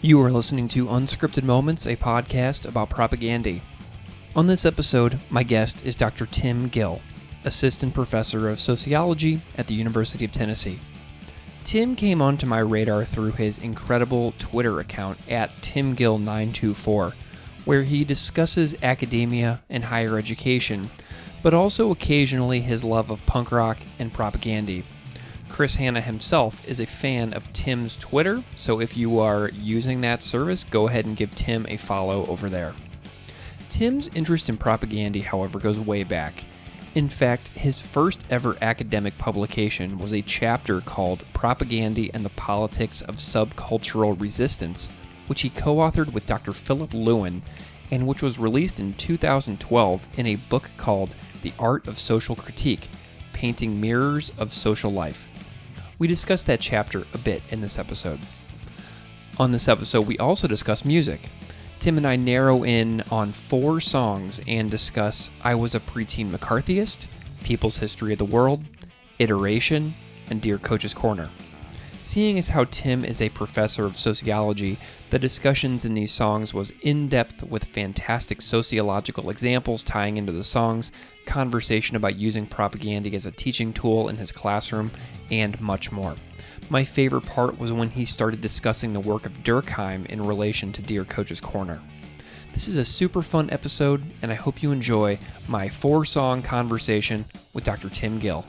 You are listening to Unscripted Moments, a podcast about Propagandhi. On this episode, my guest is Dr. Tim Gill, Assistant Professor of Sociology at the University of Tennessee. Tim came onto my radar through his incredible Twitter account at TimGill924, where he discusses academia and higher education, but also occasionally his love of punk rock and Propagandhi. Chris Hanna himself is a fan of Tim's Twitter, so if you are using that service, go ahead and give Tim a follow over there. Tim's interest in Propagandhi, however, goes way back. In fact, his first ever academic publication was a chapter called Propagandhi and the Politics of Subcultural Resistance, which he co-authored with Dr. Philip Lewin, and which was released in 2012 in a book called The Art of Social Critique, Painting Mirrors of Social Life. We discussed that chapter a bit in this episode. On this episode, we also discuss music. Tim and I narrow in on 4 songs and discuss I Was a Pre-Teen McCarthyist, People's History of the World, Iteration, and Dear Coach's Corner. Seeing as how Tim is a professor of sociology, the discussions in these songs was in-depth with fantastic sociological examples tying into the songs, conversation about using Propagandhi as a teaching tool in his classroom, and much more. My favorite part was when he started discussing the work of Durkheim in relation to Dear Coach's Corner. This is a super fun episode, and I hope you enjoy my 4-song conversation with Dr. Tim Gill.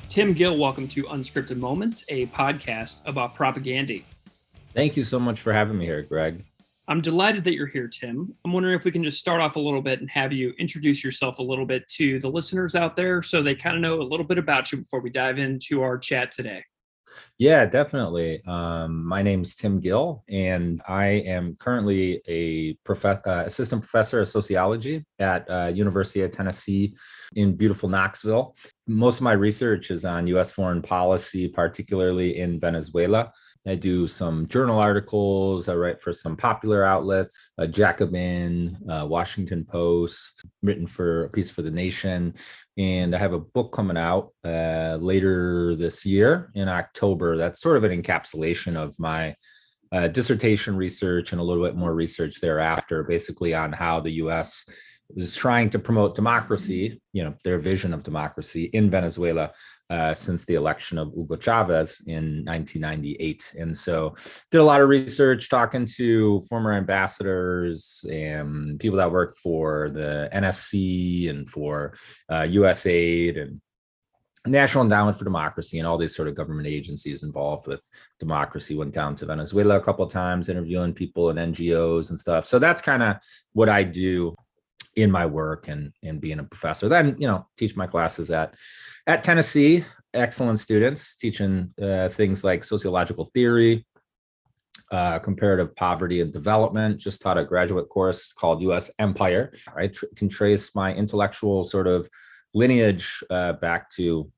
Tim Gill, welcome to Unscripted Moments, a podcast about Propagandhi. Thank you so much for having me here, Greg. I'm delighted that you're here, Tim. I'm wondering if we can just start off a little bit and have you introduce yourself a little bit to the listeners out there so they kind of know a little bit about you before we dive into our chat today. Yeah, definitely. My name's Tim Gill, and I am currently a assistant professor of sociology at University of Tennessee in beautiful Knoxville. Most of my research is on U.S. foreign policy, particularly in Venezuela. I do some journal articles. I write for some popular outlets, Jacobin, Washington Post, written for a piece for The Nation. And I have a book coming out later this year in October. That's sort of an encapsulation of my dissertation research and a little bit more research thereafter, basically on how the U.S. was trying to promote democracy, their vision of democracy in Venezuela since the election of Hugo Chavez in 1998. And so did a lot of research talking to former ambassadors and people that worked for the NSC and for USAID and National Endowment for Democracy and all these sort of government agencies involved with democracy. Went down to Venezuela a couple of times, interviewing people and NGOs and stuff. So that's kind of what I do in my work and being a professor. Then, teach my classes at Tennessee, excellent students, teaching things like sociological theory, comparative poverty and development. Just taught a graduate course called U.S. Empire. I can trace my intellectual sort of lineage back to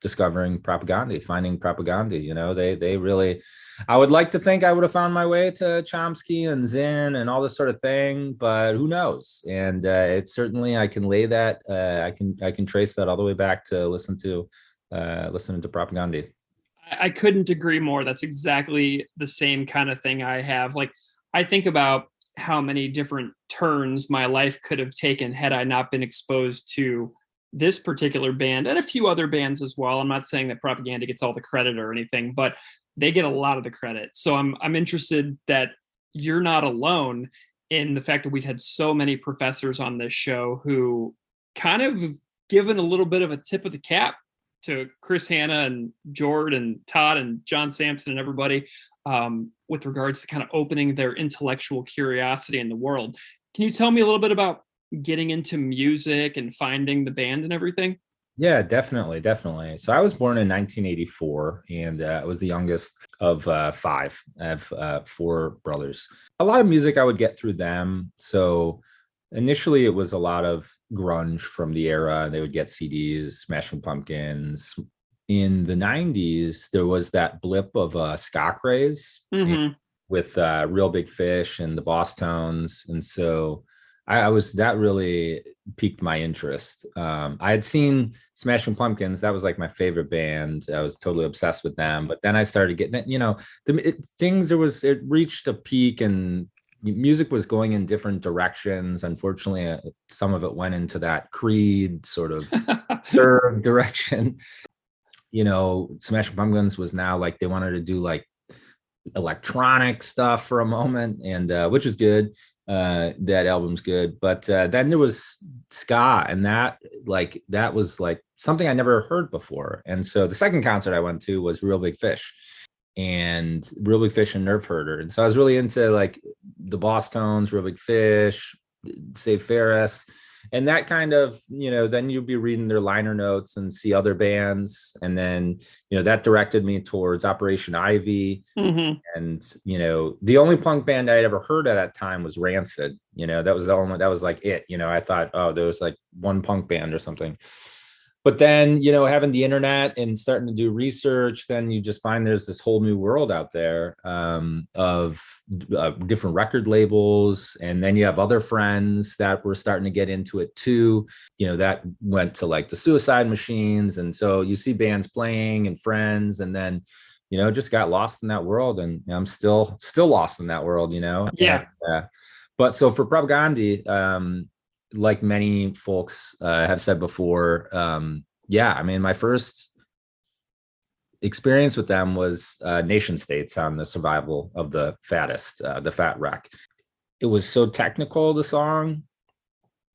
discovering Propagandhi, finding Propagandhi. They really, I would like to think I would have found my way to Chomsky and Zinn and all this sort of thing, but who knows? And it's certainly, I can lay that, I can trace that all the way back to listening to Propagandhi. I couldn't agree more. That's exactly the same kind of thing I have. Like, I think about how many different turns my life could have taken had I not been exposed to this particular band and a few other bands as well. I'm not saying that Propagandhi gets all the credit or anything, but they get a lot of the credit. So I'm interested that you're not alone in the fact that we've had so many professors on this show who kind of have given a little bit of a tip of the cap to Chris Hanna and Jord and Todd and John Sampson and everybody with regards to kind of opening their intellectual curiosity in the world. Can you tell me a little bit about getting into music and finding the band and everything? Yeah, definitely. So I was born in 1984, and I was the youngest of 5. I have 4 brothers. A lot of music I would get through them. So initially it was a lot of grunge from the era. They would get CDs, Smashing Pumpkins. In the 90s, there was that blip of ska craze with Real Big Fish and the Boss Tones. And so that really piqued my interest. I had seen Smashing Pumpkins. That was like my favorite band. I was totally obsessed with them. But then I started getting, it reached a peak and music was going in different directions. Unfortunately, some of it went into that Creed sort of third direction. Smashing Pumpkins was now like they wanted to do like electronic stuff for a moment, and which is good. That album's good, but then there was ska, and that was like something I never heard before. And so the second concert I went to was Real Big Fish and Nerve Herder, and so I was really into like the Boss Tones, Real Big Fish, Save Ferris, and that kind of, then you'd be reading their liner notes and see other bands, and then that directed me towards Operation Ivy. Mm-hmm. And the only punk band I'd ever heard at that time was Rancid. That was like it. I thought, oh, there was like one punk band or something. But then, having the internet and starting to do research, then you just find there's this whole new world out there of different record labels. And then you have other friends that were starting to get into it too. That went to like the Suicide Machines. And so you see bands playing and friends, and then, just got lost in that world. And I'm still lost in that world, Yeah. And, but so for Propagandhi, like many folks have said before, my first experience with them was Nation States on the Survival of the Fattest, the Fat Wreck. It was so technical, the song,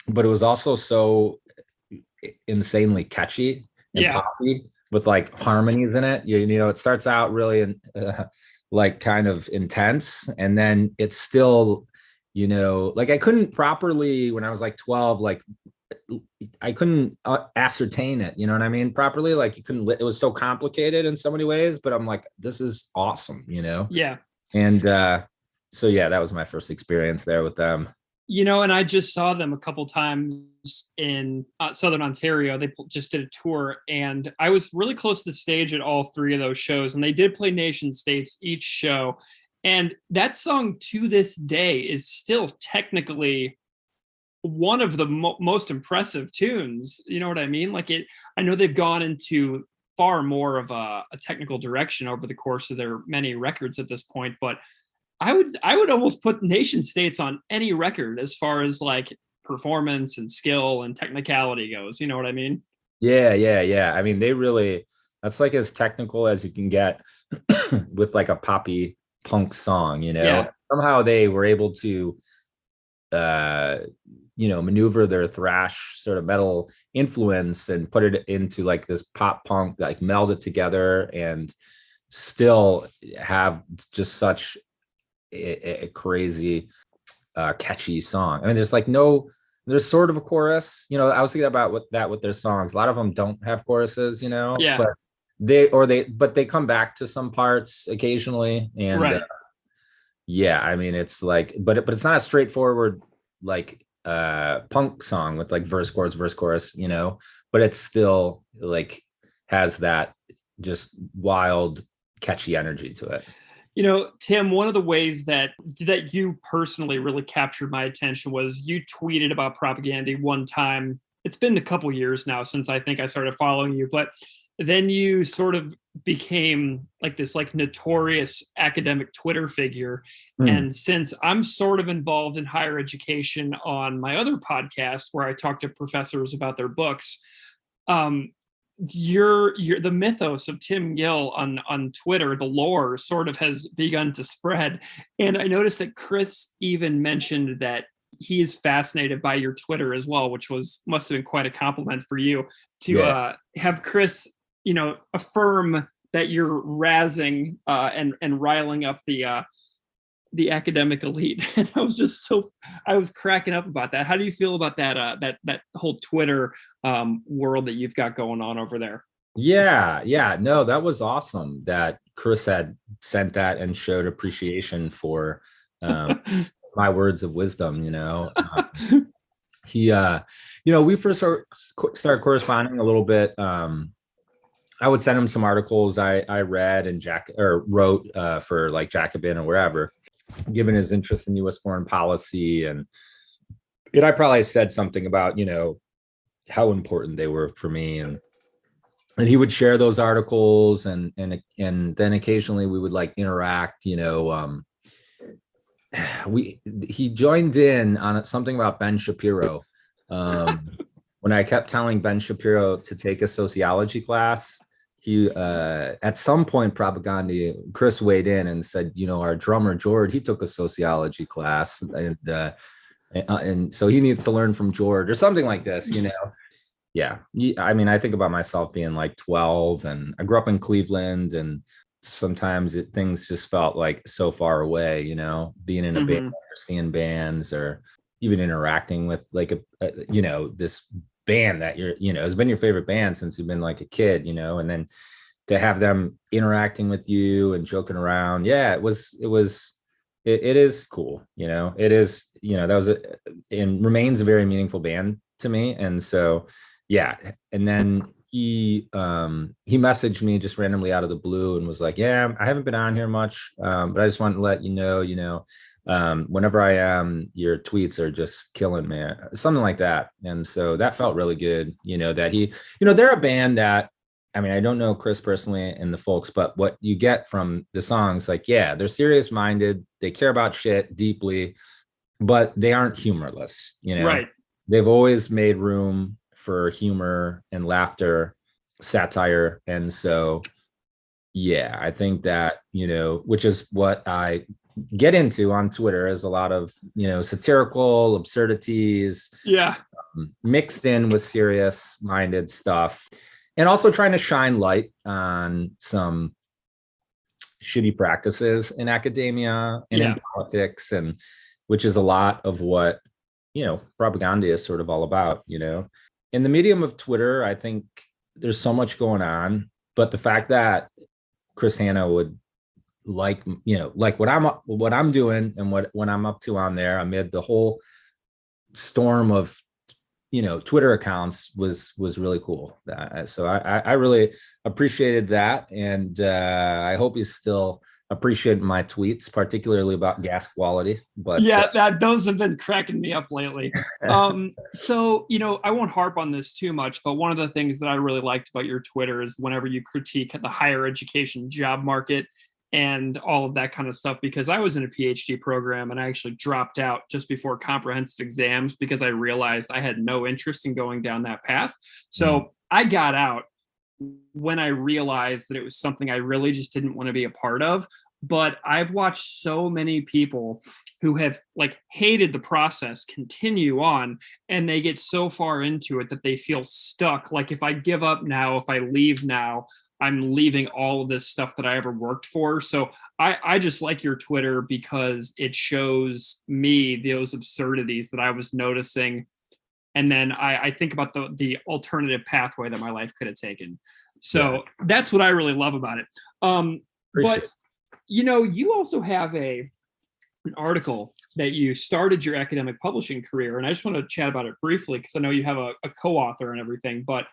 but it was also so insanely catchy and poppy with like harmonies in it. It starts out really like kind of intense, and then it's still, like I couldn't properly, when I was like 12, like I couldn't ascertain it, you know what I mean? Properly, like it was so complicated in so many ways, but I'm like, this is awesome, Yeah. And so yeah, that was my first experience there with them. And I just saw them a couple times in Southern Ontario. They just did a tour, and I was really close to the stage at all three of those shows, and they did play Nation States each show. And that song to this day is still technically one of the most impressive tunes. You know what I mean? Like I know they've gone into far more of a technical direction over the course of their many records at this point, but I would almost put Nation States on any record as far as like performance and skill and technicality goes. You know what I mean? Yeah. I mean, that's like as technical as you can get with like a poppy punk song. Yeah. Somehow they were able to maneuver their thrash sort of metal influence and put it into like this pop punk, like meld it together and still have just such a crazy catchy song. I mean, there's sort of a chorus, I was thinking about with their songs. A lot of them don't have choruses, Yeah. but they come back to some parts occasionally. And right. I mean, it's like, but it's not a straightforward like punk song with like verse chorus, but it's still like has that just wild catchy energy to it. Tim, one of the ways that you personally really captured my attention was you tweeted about Propagandhi one time. It's been a couple years now since I think I started following you, but then you sort of became like this like notorious academic Twitter figure. And since I'm sort of involved in higher education on my other podcast where I talk to professors about their books, you're the mythos of Tim Gill on Twitter, the lore sort of has begun to spread. And I noticed that Chris even mentioned that he is fascinated by your Twitter as well, which must have been quite a compliment for you to have Chris, affirm that you're razzing and riling up the academic elite. And I was cracking up about that. How do you feel about that that whole Twitter world that you've got going on over there? Yeah. No, that was awesome that Chris had sent that and showed appreciation for my words of wisdom. He we first started corresponding a little bit. I would send him some articles I read and wrote for like Jacobin or wherever, given his interest in U.S. foreign policy and And I probably said something about, how important they were for me. And he would share those articles, and then occasionally we would like interact, he joined in on something about Ben Shapiro. When I kept telling Ben Shapiro to take a sociology class, he at some point, Propagandhi, Chris weighed in and said, our drummer George, he took a sociology class, and so he needs to learn from George or something like this. Yeah. I mean, I think about myself being like 12, and I grew up in Cleveland, and sometimes things just felt like so far away, being in a band or seeing bands, or even interacting with like this band that has been your favorite band since you've been like a kid, and then to have them interacting with you and joking around. Yeah, it is cool. It is, that was and remains a very meaningful band to me. And so, yeah. And then he messaged me just randomly out of the blue and was like, yeah, I haven't been on here much, but I just wanted to let you know, whenever I am, your tweets are just killing me, something like that. And so that felt really good, that they're a band that, I mean, I don't know Chris personally and the folks, but what you get from the songs, like, yeah, they're serious minded, they care about shit deeply, but they aren't humorless, Right. They've always made room for humor and laughter, satire. And so, yeah, I think that, which is what I get into on Twitter, is a lot of, satirical absurdities, mixed in with serious minded stuff, and also trying to shine light on some shitty practices in academia and in politics, and which is a lot of what, Propagandhi is sort of all about, in the medium of Twitter. I think there's so much going on, but the fact that Chris Hanna would like what I'm doing and what I'm up to on there amid the whole storm of, Twitter accounts was really cool. So I really appreciated that. And I hope you still appreciate my tweets, particularly about gas quality. But those have been cracking me up lately. So, I won't harp on this too much, but one of the things that I really liked about your Twitter is whenever you critique the higher education job market and all of that kind of stuff, because I was in a PhD program and I actually dropped out just before comprehensive exams because I realized I had no interest in going down that path. So I got out when I realized that it was something I really just didn't want to be a part of. But I've watched so many people who have like hated the process continue on, and they get so far into it that they feel stuck. Like, if I give up now, if I leave now, I'm leaving all of this stuff that I ever worked for. So I just like your Twitter because it shows me those absurdities that I was noticing. And then I think about the alternative pathway that my life could have taken. So that's what I really love about it. But, you also have an article that you started your academic publishing career. And I just want to chat about it briefly because I know you have a co-author and everything, but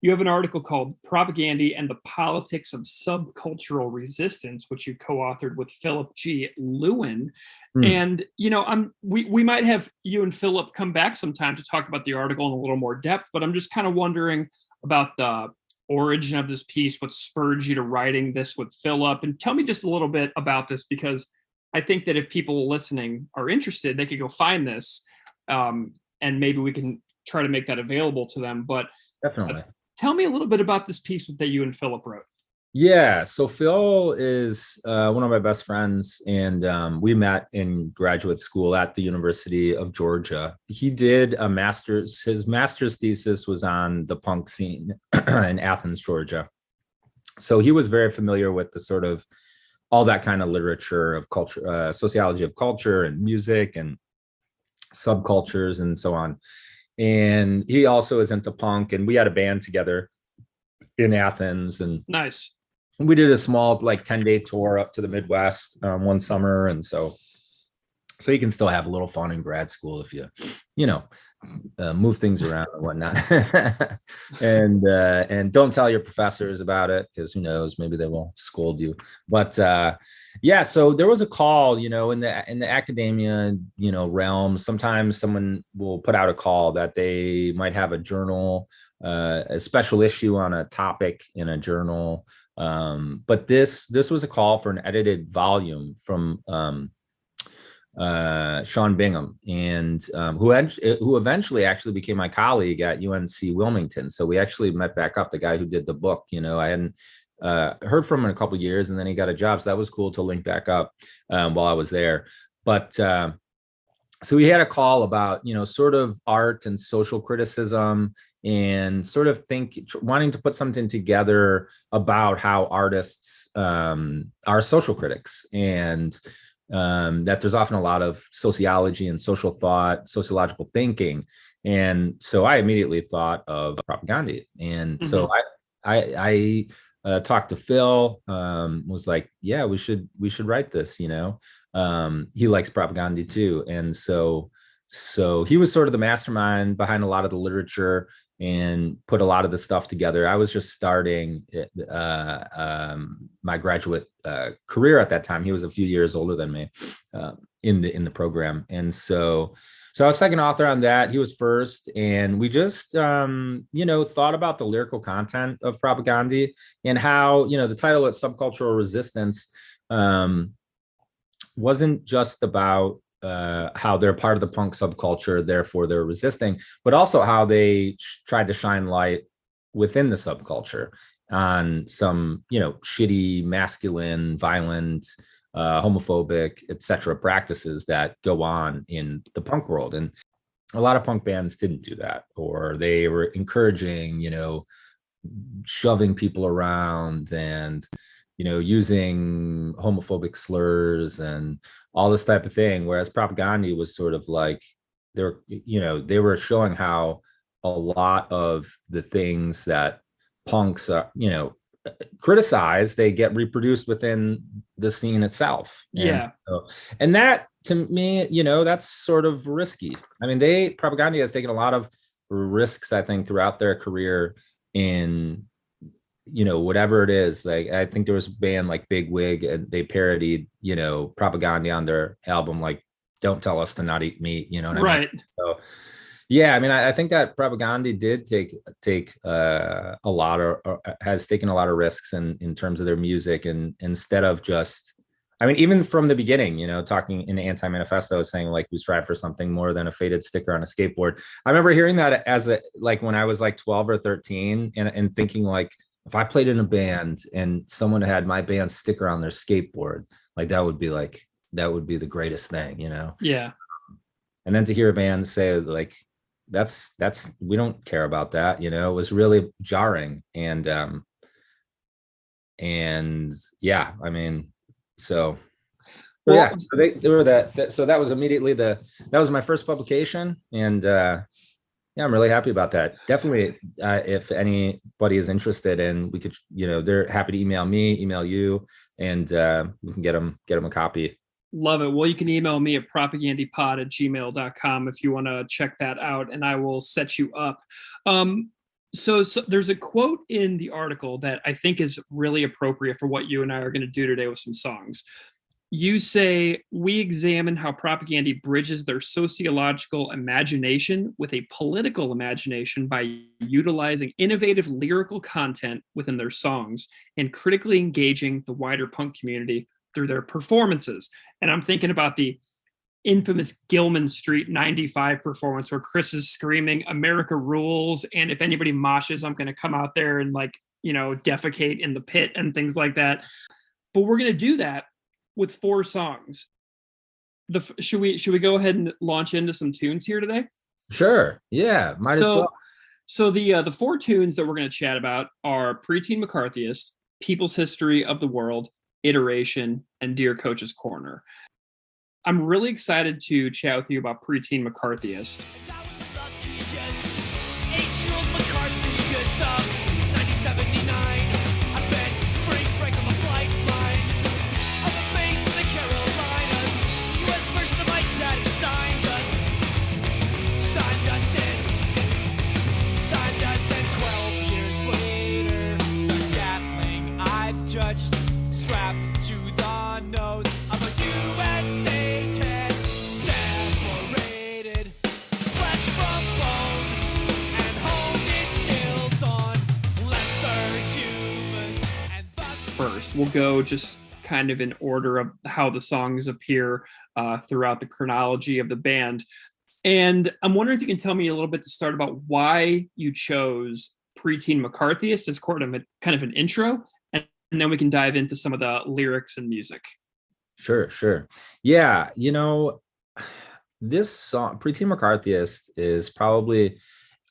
you have an article called Propagandhi and the Politics of Subcultural Resistance, which you co-authored with Philip G. Lewin. And, we might have you and Philip come back sometime to talk about the article in a little more depth, but I'm just kind of wondering about the origin of this piece, what spurred you to writing this with Philip, and tell me just a little bit about this, because I think that if people listening are interested, they could go find this, and maybe we can try to make that available to them. But definitely. Tell me a little bit about this piece that you and Philip wrote. Yeah, so Phil is one of my best friends, and we met in graduate school at the University of Georgia. He did his master's thesis was on the punk scene in Athens, Georgia. So he was very familiar with the sort of all that kind of literature of culture, sociology of culture and music and subcultures and so on. And he also is into punk, and we had a band together in Athens. And nice. We did a small 10-day tour up to the Midwest one summer. And so So you can still have a little fun in grad school if you know, move things around and whatnot. And don't tell your professors about it, because who knows, maybe they will scold you. But yeah, so there was a call, you know, in the academia, you know, realm. Sometimes someone will put out a call that they might have a journal, a special issue on a topic in a journal. But this was a call for an edited volume from Sean Bingham, and who eventually actually became my colleague at UNC Wilmington. So we actually met back up. The guy who did the book, you know, I hadn't heard from him in a couple of years, and then he got a job. So that was cool to link back up while I was there. But so we had a call about, you know, sort of art and social criticism, and sort of wanting to put something together about how artists are social critics, and that there's often a lot of sociology and social thought, sociological thinking. And so I immediately thought of Propagandhi. And so I talked to Phil, was like, yeah, we should write this, you know. He likes Propagandhi too. And so he was sort of the mastermind behind a lot of the literature and put a lot of the stuff together. I was just starting my graduate career at that time. He was a few years older than me in the program. And so I was second author on that. He was first. And we just, you know, thought about the lyrical content of Propagandhi, and how, you know, the title of Subcultural Resistance wasn't just about how they're part of the punk subculture, therefore they're resisting, but also how they tried to shine light within the subculture on some, you know, shitty, masculine, violent, homophobic, etc. practices that go on in the punk world. And a lot of punk bands didn't do that, or they were encouraging, you know, shoving people around and, you know, using homophobic slurs and all this type of thing. Whereas Propagandhi was sort of like, they were showing how a lot of the things that punks are, you know, criticize, they get reproduced within the scene itself. Yeah. And that, to me, you know, that's sort of risky. I mean, Propagandhi has taken a lot of risks, I think, throughout their career in, you know, whatever it is. Like, I think there was a band like Big Wig, and they parodied, you know, Propagandhi on their album, like, Don't Tell Us to Not Eat Meat, you know what I mean? So yeah, I mean, I think that Propagandhi did take a lot of, has taken a lot of risks in terms of their music. And instead of just, I mean, even from the beginning, you know, talking in the Anti-Manifesto, saying like, we strive for something more than a faded sticker on a skateboard. I remember hearing that like when I was like 12 or 13, and thinking like, if I played in a band and someone had my band sticker on their skateboard, like that would be the greatest thing, you know? Yeah. And then to hear a band say like, that's we don't care about that, you know, it was really jarring. And yeah, I mean, so yeah, so they were that. So that was immediately that was my first publication. And yeah, I'm really happy about that. Definitely, if anybody is interested, and we could, you know, they're happy to email me, email you, and we can get them a copy. Love it. Well, you can email me at propagandipod@gmail.com if you want to check that out, and I will set you up. So there's a quote in the article that I think is really appropriate for what you and I are going to do today with some songs. You say, we examine how Propagandhi bridges their sociological imagination with a political imagination by utilizing innovative lyrical content within their songs and critically engaging the wider punk community through their performances. And I'm thinking about the infamous Gilman Street 95 performance where Chris is screaming, America rules, and if anybody moshes, I'm going to come out there and, like, you know, defecate in the pit and things like that. But we're going to do that with 4 songs. Should we go ahead and launch into some tunes here today? Sure. Yeah. Might as well. So the 4 tunes that we're going to chat about are Pre-Teen McCarthyist, People's History of the World, Iteration, and Dear Coach's Corner. I'm really excited to chat with you about Pre-Teen McCarthyist. first. We'll go just kind of in order of how the songs appear throughout the chronology of the band. And I'm wondering if you can tell me a little bit to start about why you chose Pre-Teen McCarthyist as kind of an intro, and then we can dive into some of the lyrics and music. Sure. Yeah, this song, Pre-Teen McCarthyist, is probably,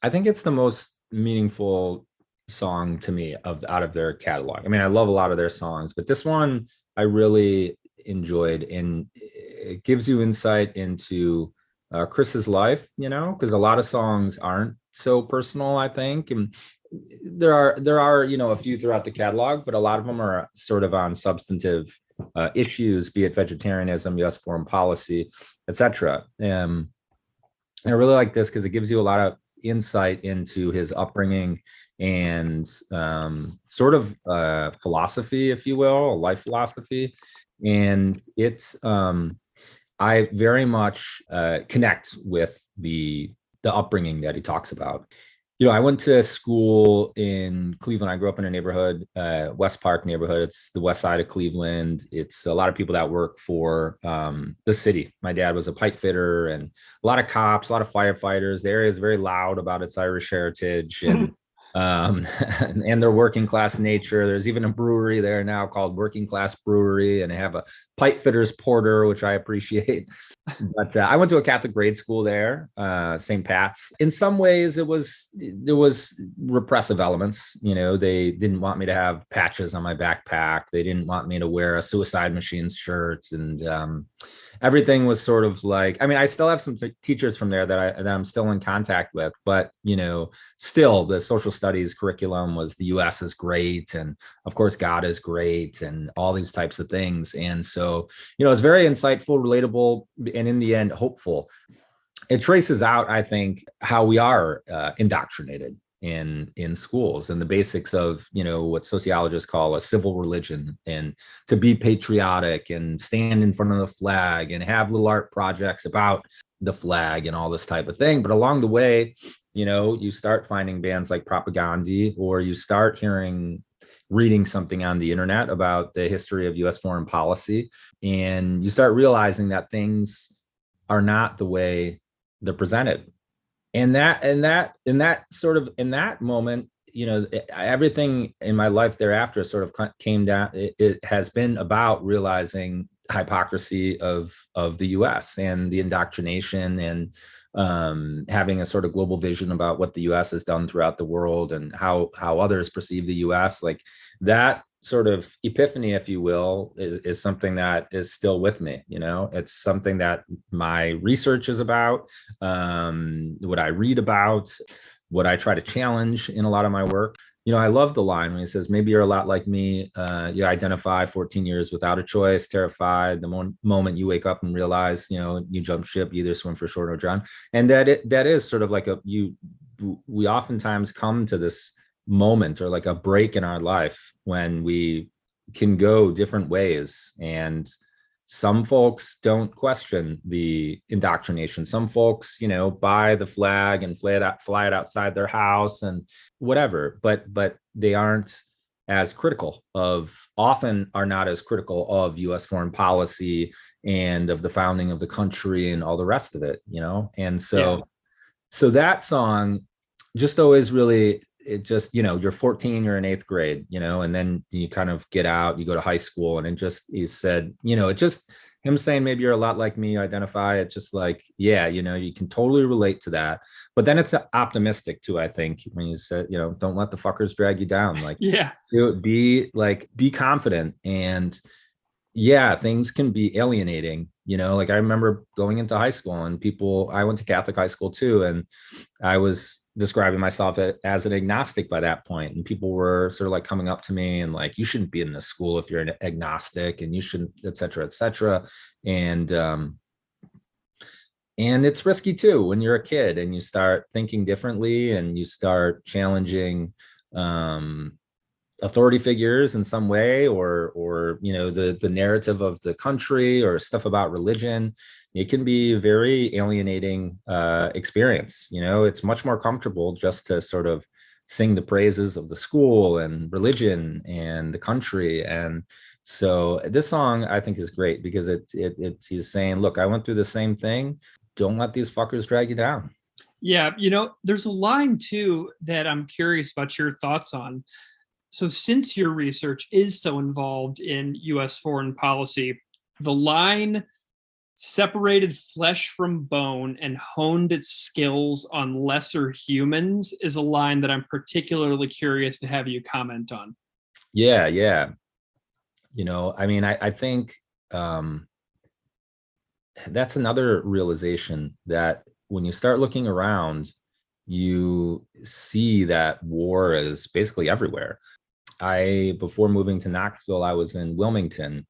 I think it's the most meaningful song to me out of their catalog. I mean, I love a lot of their songs, but this one I really enjoyed, and it gives you insight into Chris's life, because a lot of songs aren't so personal, I think. And there are, a few throughout the catalog, but a lot of them are sort of on substantive issues, be it vegetarianism, U.S. foreign policy, etc. And I really like this because it gives you a lot of insight into his upbringing and sort of philosophy, if you will, a life philosophy. And it's I very much connect with the upbringing that he talks about. I went to school in Cleveland. I grew up in a neighborhood, West Park neighborhood. It's the west side of Cleveland. It's a lot of people that work for the city. My dad was a pipe fitter, and a lot of cops, a lot of firefighters. The area is very loud about its Irish heritage and and their working class nature. There's even a brewery there now called Working Class Brewery, and they have a pipe fitters porter, which I appreciate. But I went to a Catholic grade school there, St. Pat's. In some ways, there was repressive elements. They didn't want me to have patches on my backpack. They didn't want me to wear a Suicide Machines shirt, and everything was sort of like, I mean, I still have some teachers from there that I'm still in contact with, but, still the social studies curriculum was the US is great. And of course, God is great and all these types of things. And so, it's very insightful, relatable, and in the end, hopeful. It traces out, I think, how we are indoctrinated in schools and the basics of what sociologists call a civil religion, and to be patriotic and stand in front of the flag and have little art projects about the flag and all this type of thing. But along the way, you start finding bands like Propagandhi, or you start reading something on the internet about the history of US foreign policy, and you start realizing that things are not the way they're presented. In that moment, everything in my life thereafter sort of came down. It has been about realizing hypocrisy of the U.S. and the indoctrination, and having a sort of global vision about what the U.S. has done throughout the world and how others perceive the U.S. Like that sort of epiphany, if you will, is something that is still with me. It's something that my research is about, what I read about, what I try to challenge in a lot of my work. I love the line when he says, maybe you're a lot like me. You identify 14 years without a choice, terrified the moment you wake up and realize, you jump ship, you either swim for short or drown. And that is sort of like we oftentimes come to this moment or like a break in our life when we can go different ways, and some folks don't question the indoctrination. Some folks buy the flag and fly it outside their house and whatever, but they aren't as critical often are not as critical of US foreign policy and of the founding of the country and all the rest of it. And so that song just always really, it just, you're 14, you're in 8th grade, and then you kind of get out, you go to high school, and he said, it just, him saying, maybe you're a lot like me, you identify, it just like, yeah, you can totally relate to that. But then it's optimistic too, I think, when you said, don't let the fuckers drag you down. Like, be confident. And yeah, things can be alienating. Like I remember going into high school and I went to Catholic high school too. And I was describing myself as an agnostic by that point. And people were sort of like coming up to me and like, you shouldn't be in this school if you're an agnostic, and you shouldn't, et cetera, et cetera. And it's risky too when you're a kid and you start thinking differently and you start challenging authority figures in some way, or the narrative of the country or stuff about religion. It can be a very alienating experience. It's much more comfortable just to sort of sing the praises of the school and religion and the country. And so this song I think is great because it's he's saying, look, I went through the same thing. Don't let these fuckers drag you down. Yeah, there's a line too that I'm curious about your thoughts on. So since your research is so involved in US foreign policy, the line separated flesh from bone and honed its skills on lesser humans is a line that I'm particularly curious to have you comment on. Yeah. I think that's another realization that when you start looking around, you see that war is basically everywhere. Before moving to Knoxville, I was in Wilmington,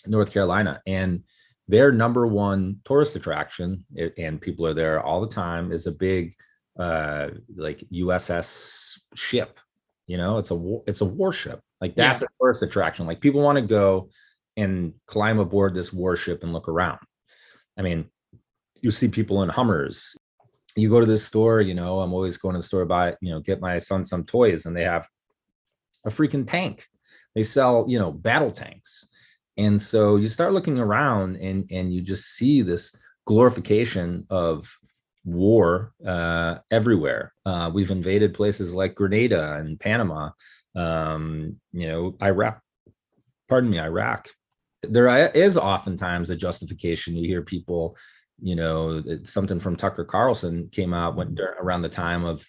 North Carolina, and their number one tourist attraction, and people are there all the time, is a big like USS ship. It's a warship. Like that's a tourist attraction. Like people want to go and climb aboard this warship and look around. I mean, you see people in Hummers. You go to this store, I'm always going to the store to buy, get my son some toys, and they have a freaking tank. They sell, battle tanks. And so you start looking around and you just see this glorification of war everywhere. We've invaded places like Grenada and Panama, Iraq. There is oftentimes a justification. You hear people, something from Tucker Carlson came out around the time of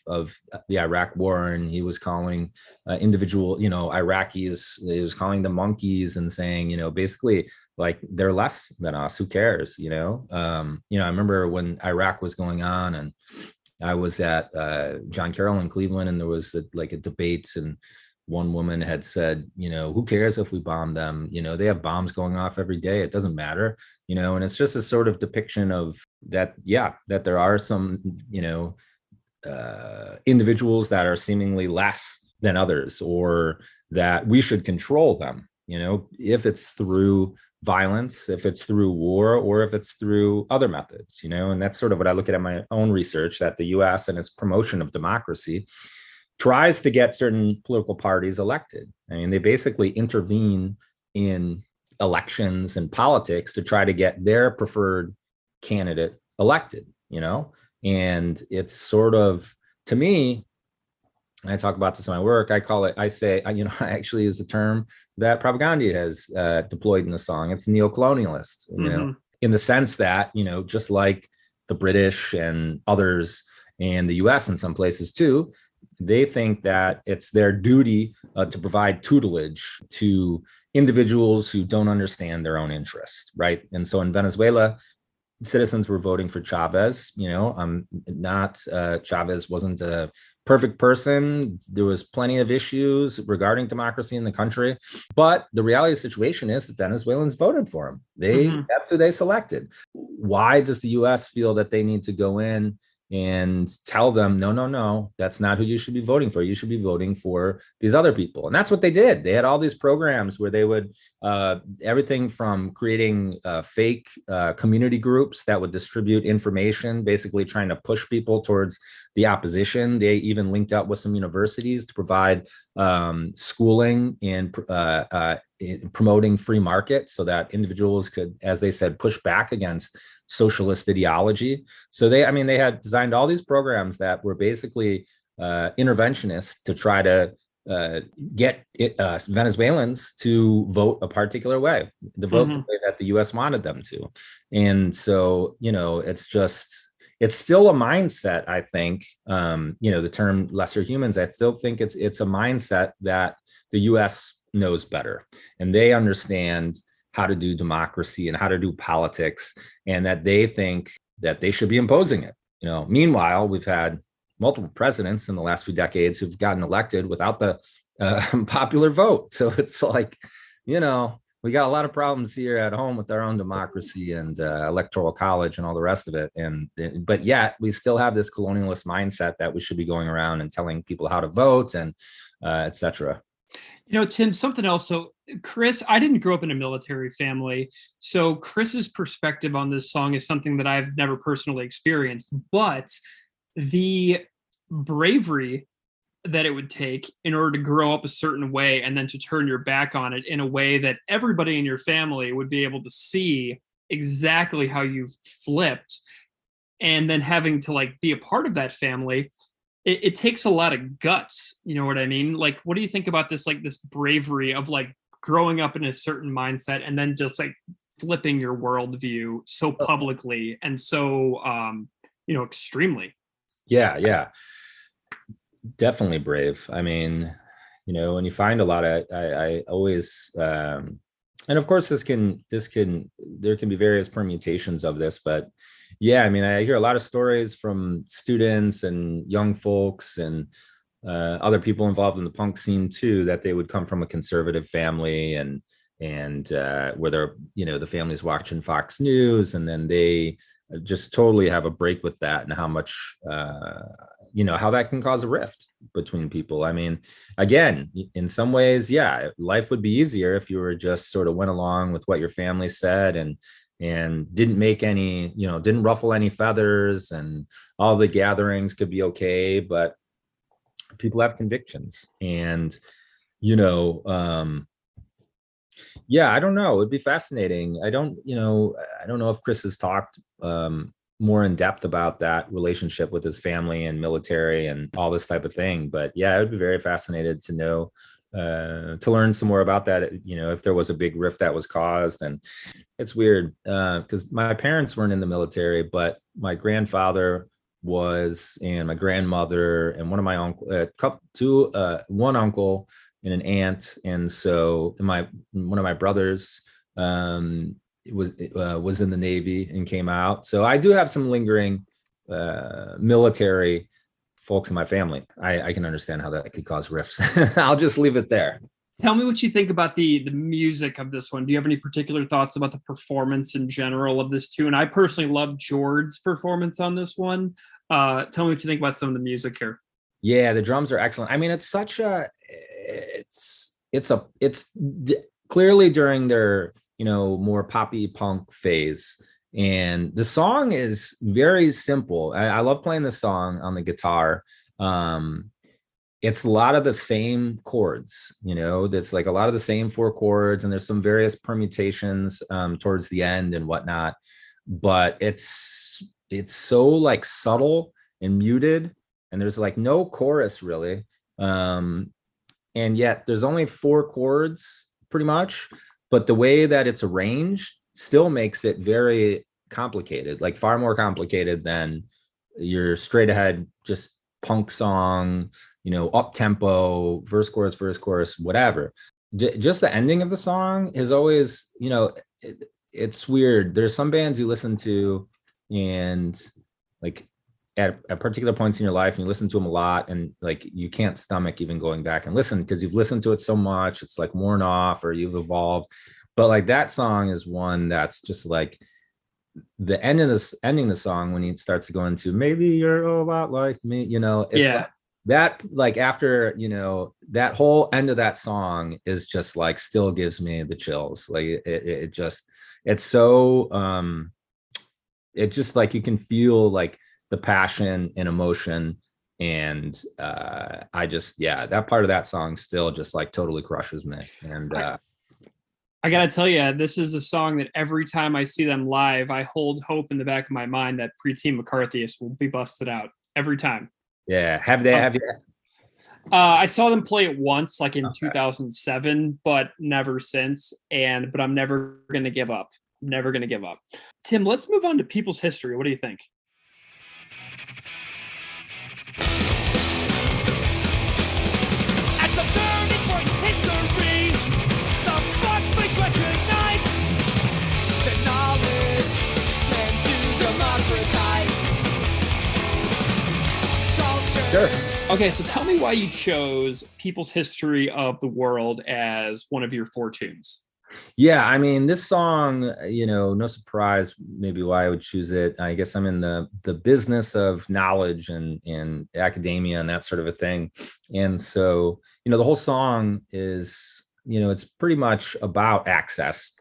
the Iraq war, and he was calling individual, Iraqis, he was calling them monkeys and saying, basically like they're less than us. Who cares? I remember when Iraq was going on, and I was at John Carroll in Cleveland, and there was a debate, and one woman had said, who cares if we bomb them? They have bombs going off every day. It doesn't matter, and it's just a sort of depiction of that. Yeah, that there are some, individuals that are seemingly less than others, or that we should control them, if it's through violence, if it's through war, or if it's through other methods, and that's sort of what I look at in my own research, that the US and its promotion of democracy tries to get certain political parties elected. I mean, they basically intervene in elections and politics to try to get their preferred candidate elected, and it's sort of, to me, I talk about this in my work, I actually use the term that Propagandhi has deployed in the song. It's neocolonialist, in the sense that, just like the British and others, and the US in some places too, they think that it's their duty to provide tutelage to individuals who don't understand their own interests, right? And so in Venezuela, citizens were voting for Chavez. Chavez wasn't a perfect person. There was plenty of issues regarding democracy in the country, but the reality of the situation is that Venezuelans voted for him. That's who they selected. Why does the US feel that they need to go in and tell them, no, that's not who you should be voting for. You should be voting for these other people. And that's what they did. They had all these programs where they would, everything from creating fake community groups that would distribute information, basically trying to push people towards the opposition. They even linked up with some universities to provide schooling and promoting free market so that individuals could, as they said, push back against socialist ideology. So they had designed all these programs that were basically interventionist to try to get Venezuelans to vote a particular way, the vote the way that the US wanted them to. And so, it's still a mindset, I think, the term lesser humans, I still think it's a mindset that the US knows better, and they understand how to do democracy and how to do politics, and that they think that they should be imposing it. Meanwhile, we've had multiple presidents in the last few decades who've gotten elected without the popular vote. So it's like, we got a lot of problems here at home with our own democracy and electoral college and all the rest of it. But yet we still have this colonialist mindset that we should be going around and telling people how to vote and et cetera. Tim, something else. So Chris, I didn't grow up in a military family. So Chris's perspective on this song is something that I've never personally experienced, but the bravery that it would take in order to grow up a certain way and then to turn your back on it in a way that everybody in your family would be able to see exactly how you've flipped, and then having to like be a part of that family. It takes a lot of guts, you know what I mean? Like, what do you think about this, like this bravery of like growing up in a certain mindset and then just like flipping your worldview so publicly and so extremely? Yeah, definitely brave. I mean, when you find a lot of, I always, and of course there can be various permutations of this, but yeah, I mean, I hear a lot of stories from students and young folks and other people involved in the punk scene too, that they would come from a conservative family and where they're, the family's watching Fox News, and then they just totally have a break with that, and how much, how that can cause a rift between people. I mean, again, in some ways, yeah, life would be easier if you were just sort of went along with what your family said and didn't make any, didn't ruffle any feathers, and all the gatherings could be okay. But people have convictions, and, yeah, I don't know. It'd be fascinating. I don't know if Chris has talked more in depth about that relationship with his family and military and all this type of thing. But yeah, I would be very fascinated to know, to learn some more about that, if there was a big rift that was caused. And it's weird because my parents weren't in the military, but my grandfather was, and my grandmother, and one of my one uncle and an aunt. And so one of my brothers was in the Navy and came out. So I do have some lingering military folks in my family. I can understand how that could cause rifts. I'll just leave it there. Tell me what you think about the music of this one. Do you have any particular thoughts about the performance in general of this tune? I personally love Jord's performance on this one. Tell me what you think about some of the music here. Yeah, the drums are excellent. I mean, it's clearly during their, more poppy punk phase. And the song is very simple. I love playing the song on the guitar. It's a lot of the same chords, that's like a lot of the same 4 chords, and there's some various permutations towards the end and whatnot. But it's so like subtle and muted, and there's like no chorus really. And yet there's only 4 chords pretty much, but the way that it's arranged still makes it very complicated, like far more complicated than your straight ahead, just punk song, up tempo, verse, chorus, whatever. Just the ending of the song is always, it's weird. There's some bands you listen to, and like at particular points in your life, and you listen to them a lot, and like you can't stomach even going back and listen because you've listened to it so much, it's like worn off or you've evolved. But like that song is one that's just like the ending the song when he starts to go into maybe you're a lot like me, it's like that, like after, that whole end of that song is just like still gives me the chills. Like it just, it's so it just like you can feel like the passion and emotion. And I just, that part of that song still just like totally crushes me. And I gotta tell you, this is a song that every time I see them live, I hold hope in the back of my mind that Pre-Teen McCarthyist will be busted out every time. Yeah. Have you? I saw them play it once, like in 2007, but never since. But I'm never going to give up. Never going to give up. Tim, let's move on to people's history. What do you think? At the turning point in history, some fuckfish recognize that knowledge tends to democratize culture. Sure. Okay, so tell me why you chose People's History of the World as one of your 4 tunes. Yeah, I mean, this song, no surprise maybe why I would choose it. I guess I'm in the business of knowledge and academia and that sort of a thing. And so, the whole song is, it's pretty much about access,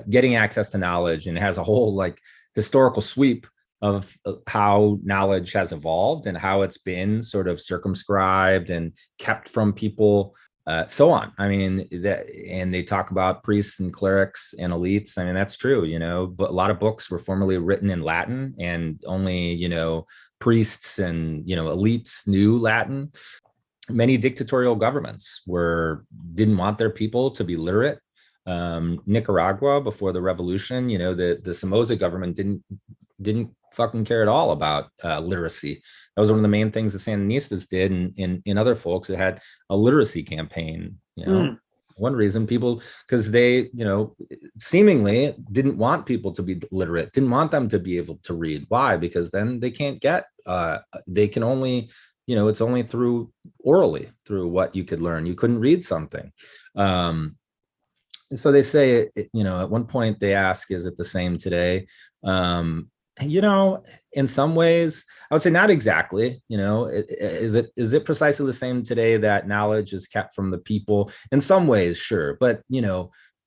getting access to knowledge, and it has a whole like historical sweep of how knowledge has evolved and how it's been sort of circumscribed and kept from people, so on. I mean, and they talk about priests and clerics and elites. I mean, that's true, but a lot of books were formerly written in Latin, and only, priests and, elites knew Latin. Many dictatorial governments didn't want their people to be literate. Nicaragua, before the revolution, the Somoza government didn't fucking care at all about literacy. That was one of the main things the Sandinistas did, and other folks that had a literacy campaign. One reason people, because they, seemingly didn't want people to be literate, didn't want them to be able to read. Why? Because then they can't they can only, it's only through orally, through what you could learn. You couldn't read something. So they say, at one point they ask, is it the same today? In some ways, I would say not exactly. Is it precisely the same today that knowledge is kept from the people? In some ways, sure. But,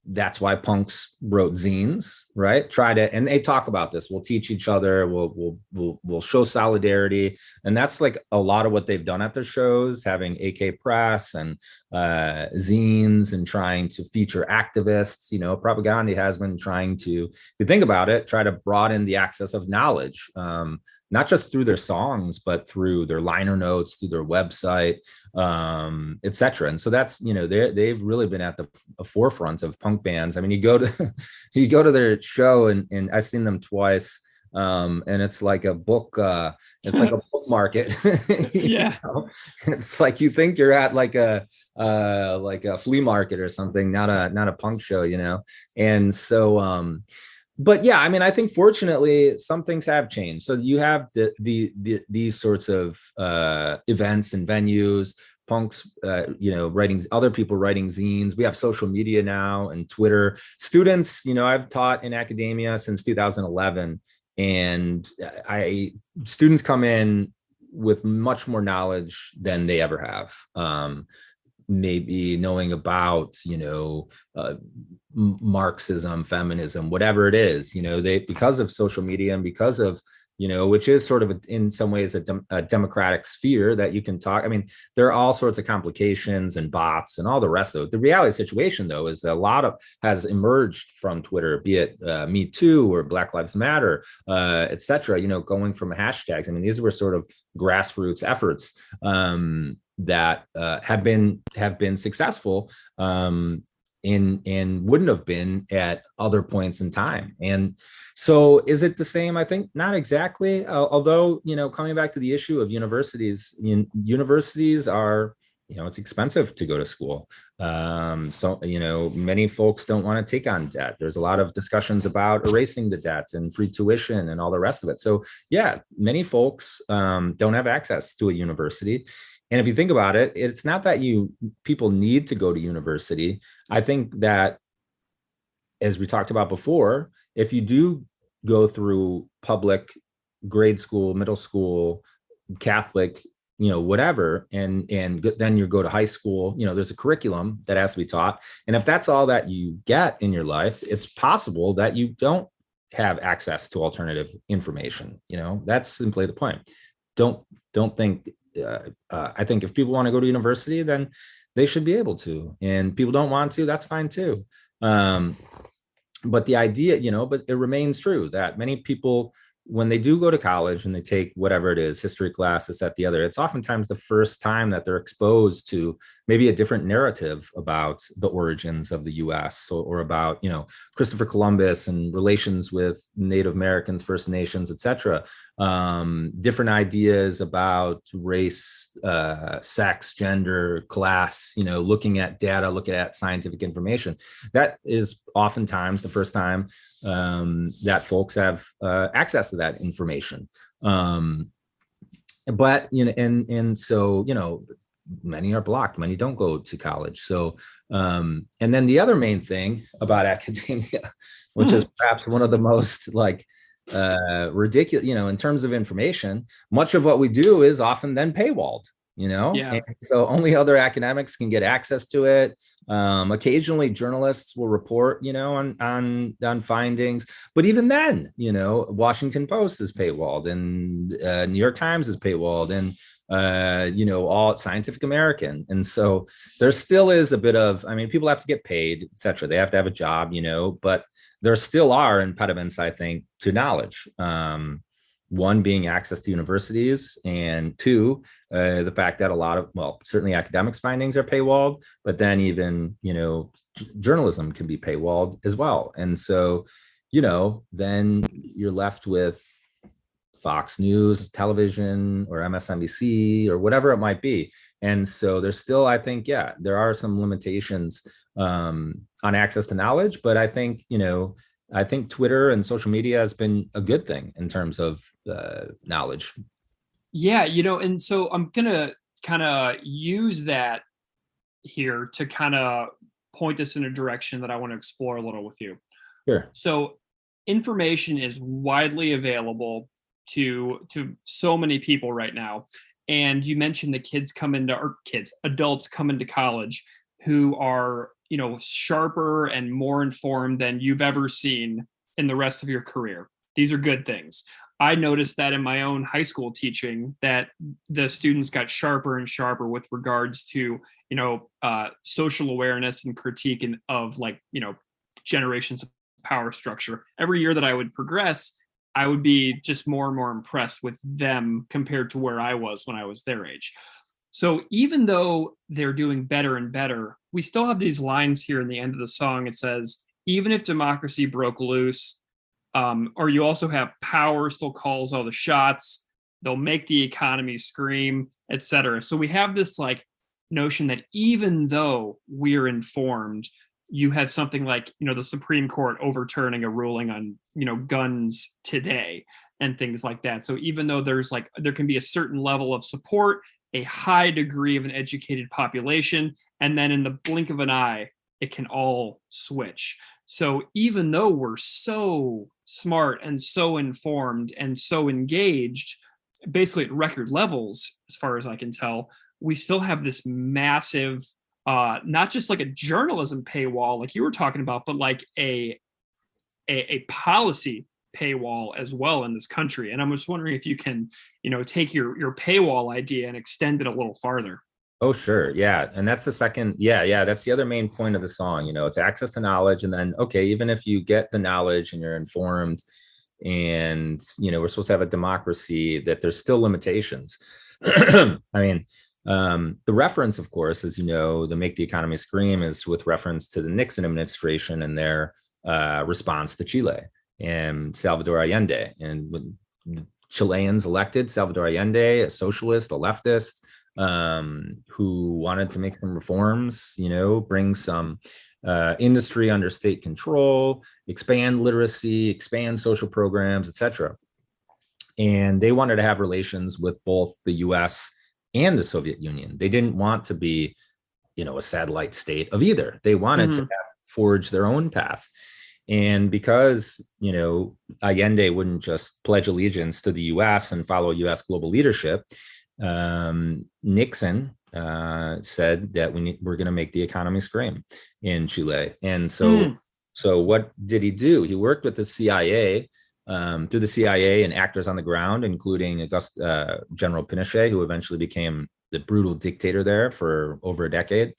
that's why punks wrote zines, right? And they talk about this. We'll teach each other. We'll show solidarity. And that's like a lot of what they've done at their shows, having AK Press and zines and trying to feature activists. Propagandhi has been trying to, if you think about it, try to broaden the access of knowledge, not just through their songs, but through their liner notes, through their website, etc. And so that's, they've really been at the forefront of punk bands. I mean, you go to their show, and I've seen them twice. And it's like a book, it's like a book market. Yeah. It's like you think you're at like a flea market or something, not a punk show, And so but yeah, I mean, I think fortunately some things have changed. So you have these sorts of events and venues, punks, writing, other people writing zines. We have social media now and Twitter. Students, I've taught in academia since 2011, and students come in with much more knowledge than they ever have. Maybe knowing about, Marxism, feminism, whatever it is, because of social media and because of, which is sort of in some ways a democratic sphere that you can talk. I mean, there are all sorts of complications and bots and all the rest of it. The reality situation, though, is a lot of has emerged from Twitter, be it Me Too or Black Lives Matter, et cetera, going from hashtags. I mean, these were sort of grassroots efforts that have been successful, and wouldn't have been at other points in time. And so is it the same? I think not exactly. Although, coming back to the issue of universities, universities are, it's expensive to go to school. So, many folks don't want to take on debt. There's a lot of discussions about erasing the debt and free tuition and all the rest of it. So yeah, many folks don't have access to a university. And if you think about it, it's not that people need to go to university. I think that, as we talked about before, if you do go through public grade school, middle school, Catholic, whatever, and then you go to high school, there's a curriculum that has to be taught. And if that's all that you get in your life, it's possible that you don't have access to alternative information. That's simply the point. Don't think. I think if people want to go to university, then they should be able to, and people don't want to, that's fine too. But the idea, but it remains true that many people, when they do go to college and they take whatever it is, history class, this, that, the other, it's oftentimes the first time that they're exposed to maybe a different narrative about the origins of the US, or about, Christopher Columbus and relations with Native Americans, First Nations, et cetera. Different ideas about race, sex, gender, class, looking at data, looking at scientific information. That is oftentimes the first time that folks have access to that information. But, and so, many are blocked, many don't go to college. So, and then the other main thing about academia, which is perhaps one of the most ridiculous, in terms of information, much of what we do is often then paywalled, Yeah. And so only other academics can get access to it. Occasionally journalists will report, on findings, but even then, Washington Post is paywalled, and New York Times is paywalled, and all Scientific American. And so there still is a bit of, people have to get paid, etc. They have to have a job, but there still are impediments, I think, to knowledge. One being access to universities, and two, the fact that a lot of, certainly academics findings are paywalled, but then even, journalism can be paywalled as well. And so, then you're left with Fox News, television, or MSNBC, or whatever it might be. And so there's still, I think, there are some limitations on access to knowledge, but I think, I think Twitter and social media has been a good thing in terms of knowledge. Yeah, and so I'm going to kind of use that here to kind of point us in a direction that I want to explore a little with you. Sure. So information is widely available to so many people right now. And you mentioned the adults come into college who are, sharper and more informed than you've ever seen in the rest of your career. These are good things. I noticed that in my own high school teaching, that the students got sharper and sharper with regards to, social awareness and critique of generations of power structure. Every year that I would progress, I would be just more and more impressed with them compared to where I was when I was their age. So even though they're doing better and better, we still have these lines here in the end of the song. It says, even if democracy broke loose, or you also have power still calls all the shots, they'll make the economy scream, etc. So we have this notion that even though we're informed, you have something like, the Supreme Court overturning a ruling on, guns today and things like that. So even though there can be a certain level of support, a high degree of an educated population, and then in the blink of an eye, it can all switch. So even though we're so smart and so informed and so engaged, basically at record levels, as far as I can tell, we still have this massive, not just like a journalism paywall, like you were talking about, but like a policy paywall as well in this country. And I'm just wondering if you can, take your paywall idea and extend it a little farther. Oh, sure. Yeah. And that's the second. Yeah. That's the other main point of the song. It's access to knowledge. And then, okay, even if you get the knowledge and you're informed and, we're supposed to have a democracy, that there's still limitations. The reference, of course, as the Make the Economy Scream is with reference to the Nixon administration and their response to Chile and Salvador Allende. And when the Chileans elected Salvador Allende, a socialist, a leftist, who wanted to make some reforms, bring some industry under state control, expand literacy, expand social programs, etc. And they wanted to have relations with both the U.S. and the Soviet Union. They didn't want to be, a satellite state of either. They wanted to forge their own path. And because, Allende wouldn't just pledge allegiance to the U.S. and follow U.S. global leadership, Nixon said that we're going to make the economy scream in Chile. And so what did he do? He worked with the CIA, through the CIA and actors on the ground, including General Pinochet, who eventually became the brutal dictator there for over a decade.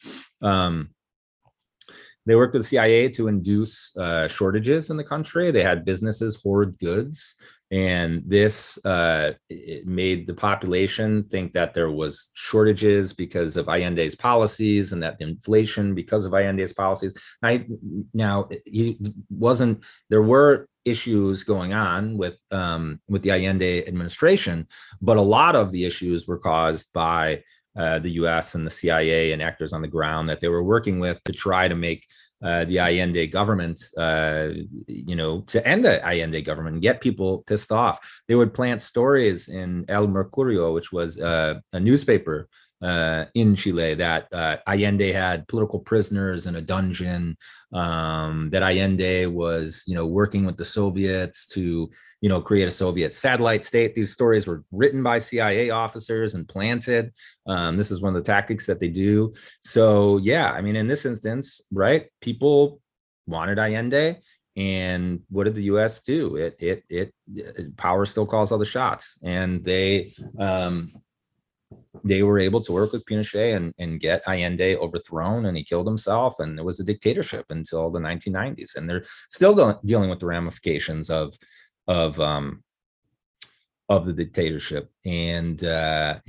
They worked with the CIA to induce shortages in the country. They had businesses hoard goods, and this it made the population think that there was shortages because of Allende's policies, and that inflation because of Allende's policies. Now he wasn't. There were issues going on with the Allende administration, but a lot of the issues were caused by the U.S. and the CIA and actors on the ground that they were working with to try to make the Allende government, to end the Allende government and get people pissed off. They would plant stories in El Mercurio, which was a newspaper in Chile, that Allende had political prisoners in a dungeon, that Allende was, working with the Soviets to, create a Soviet satellite state. These stories were written by CIA officers and planted. This is one of the tactics that they do. So, yeah, I mean, in this instance, right, people wanted Allende. And what did the U.S. do? It power still calls all the shots, and they were able to work with Pinochet and get Allende overthrown, and he killed himself, and it was a dictatorship until the 1990s, and they're still dealing with the ramifications of the dictatorship. But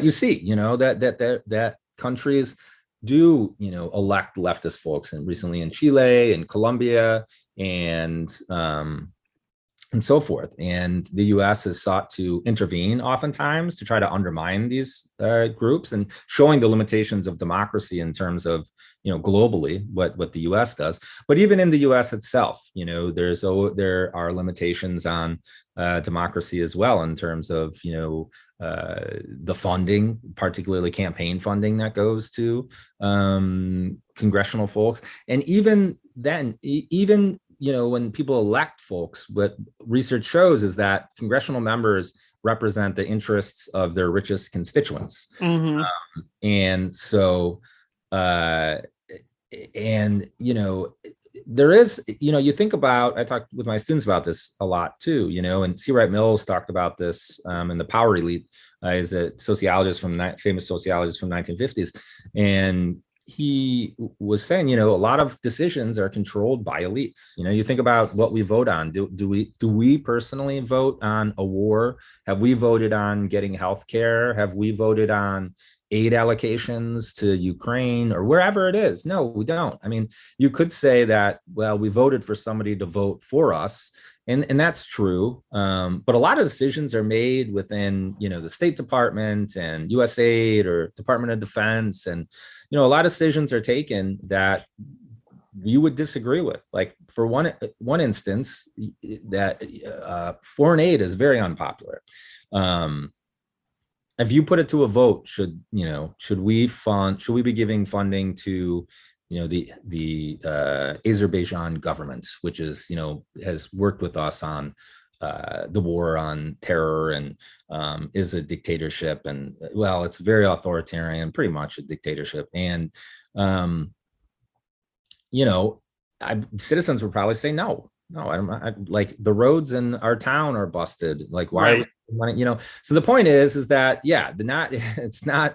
you see, that countries do, elect leftist folks, and recently in Chile and Colombia and so forth. And the U.S. has sought to intervene oftentimes to try to undermine these groups, and showing the limitations of democracy in terms of, globally what the U.S. does. But even in the U.S. itself, there are limitations on democracy as well, in terms of, the funding, particularly campaign funding that goes to congressional folks. And even then, when people elect folks, what research shows is that congressional members represent the interests of their richest constituents. Mm-hmm. And so, there is, you think about, I talk with my students about this a lot too, and C. Wright Mills talked about this in The Power Elite. He's a sociologist famous sociologist from 1950s. And he was saying, a lot of decisions are controlled by elites. You think about what we vote on. Do we personally vote on a war? Have we voted on getting health care? Have we voted on aid allocations to Ukraine or wherever it is? No, we don't. I mean, you could say that, well, we voted for somebody to vote for us. And that's true. But a lot of decisions are made within, the State Department and USAID or Department of Defense. And, a lot of decisions are taken that you would disagree with. Like, for one instance, that foreign aid is very unpopular. If you put it to a vote, should we be giving funding to the Azerbaijan government, which is, has worked with us on the war on terror and is a dictatorship, and well, it's very authoritarian, pretty much a dictatorship. And citizens would probably say no. I like, the roads in our town are busted. Like, why? Right. So the point is that, yeah,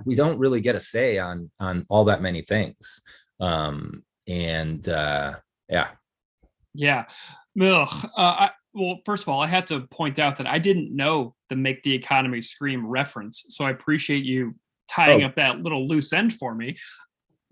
we don't really get a say on all that many things. Yeah. Well, first of all, I had to point out that I didn't know the Make the Economy Scream reference. So I appreciate you tying up that little loose end for me,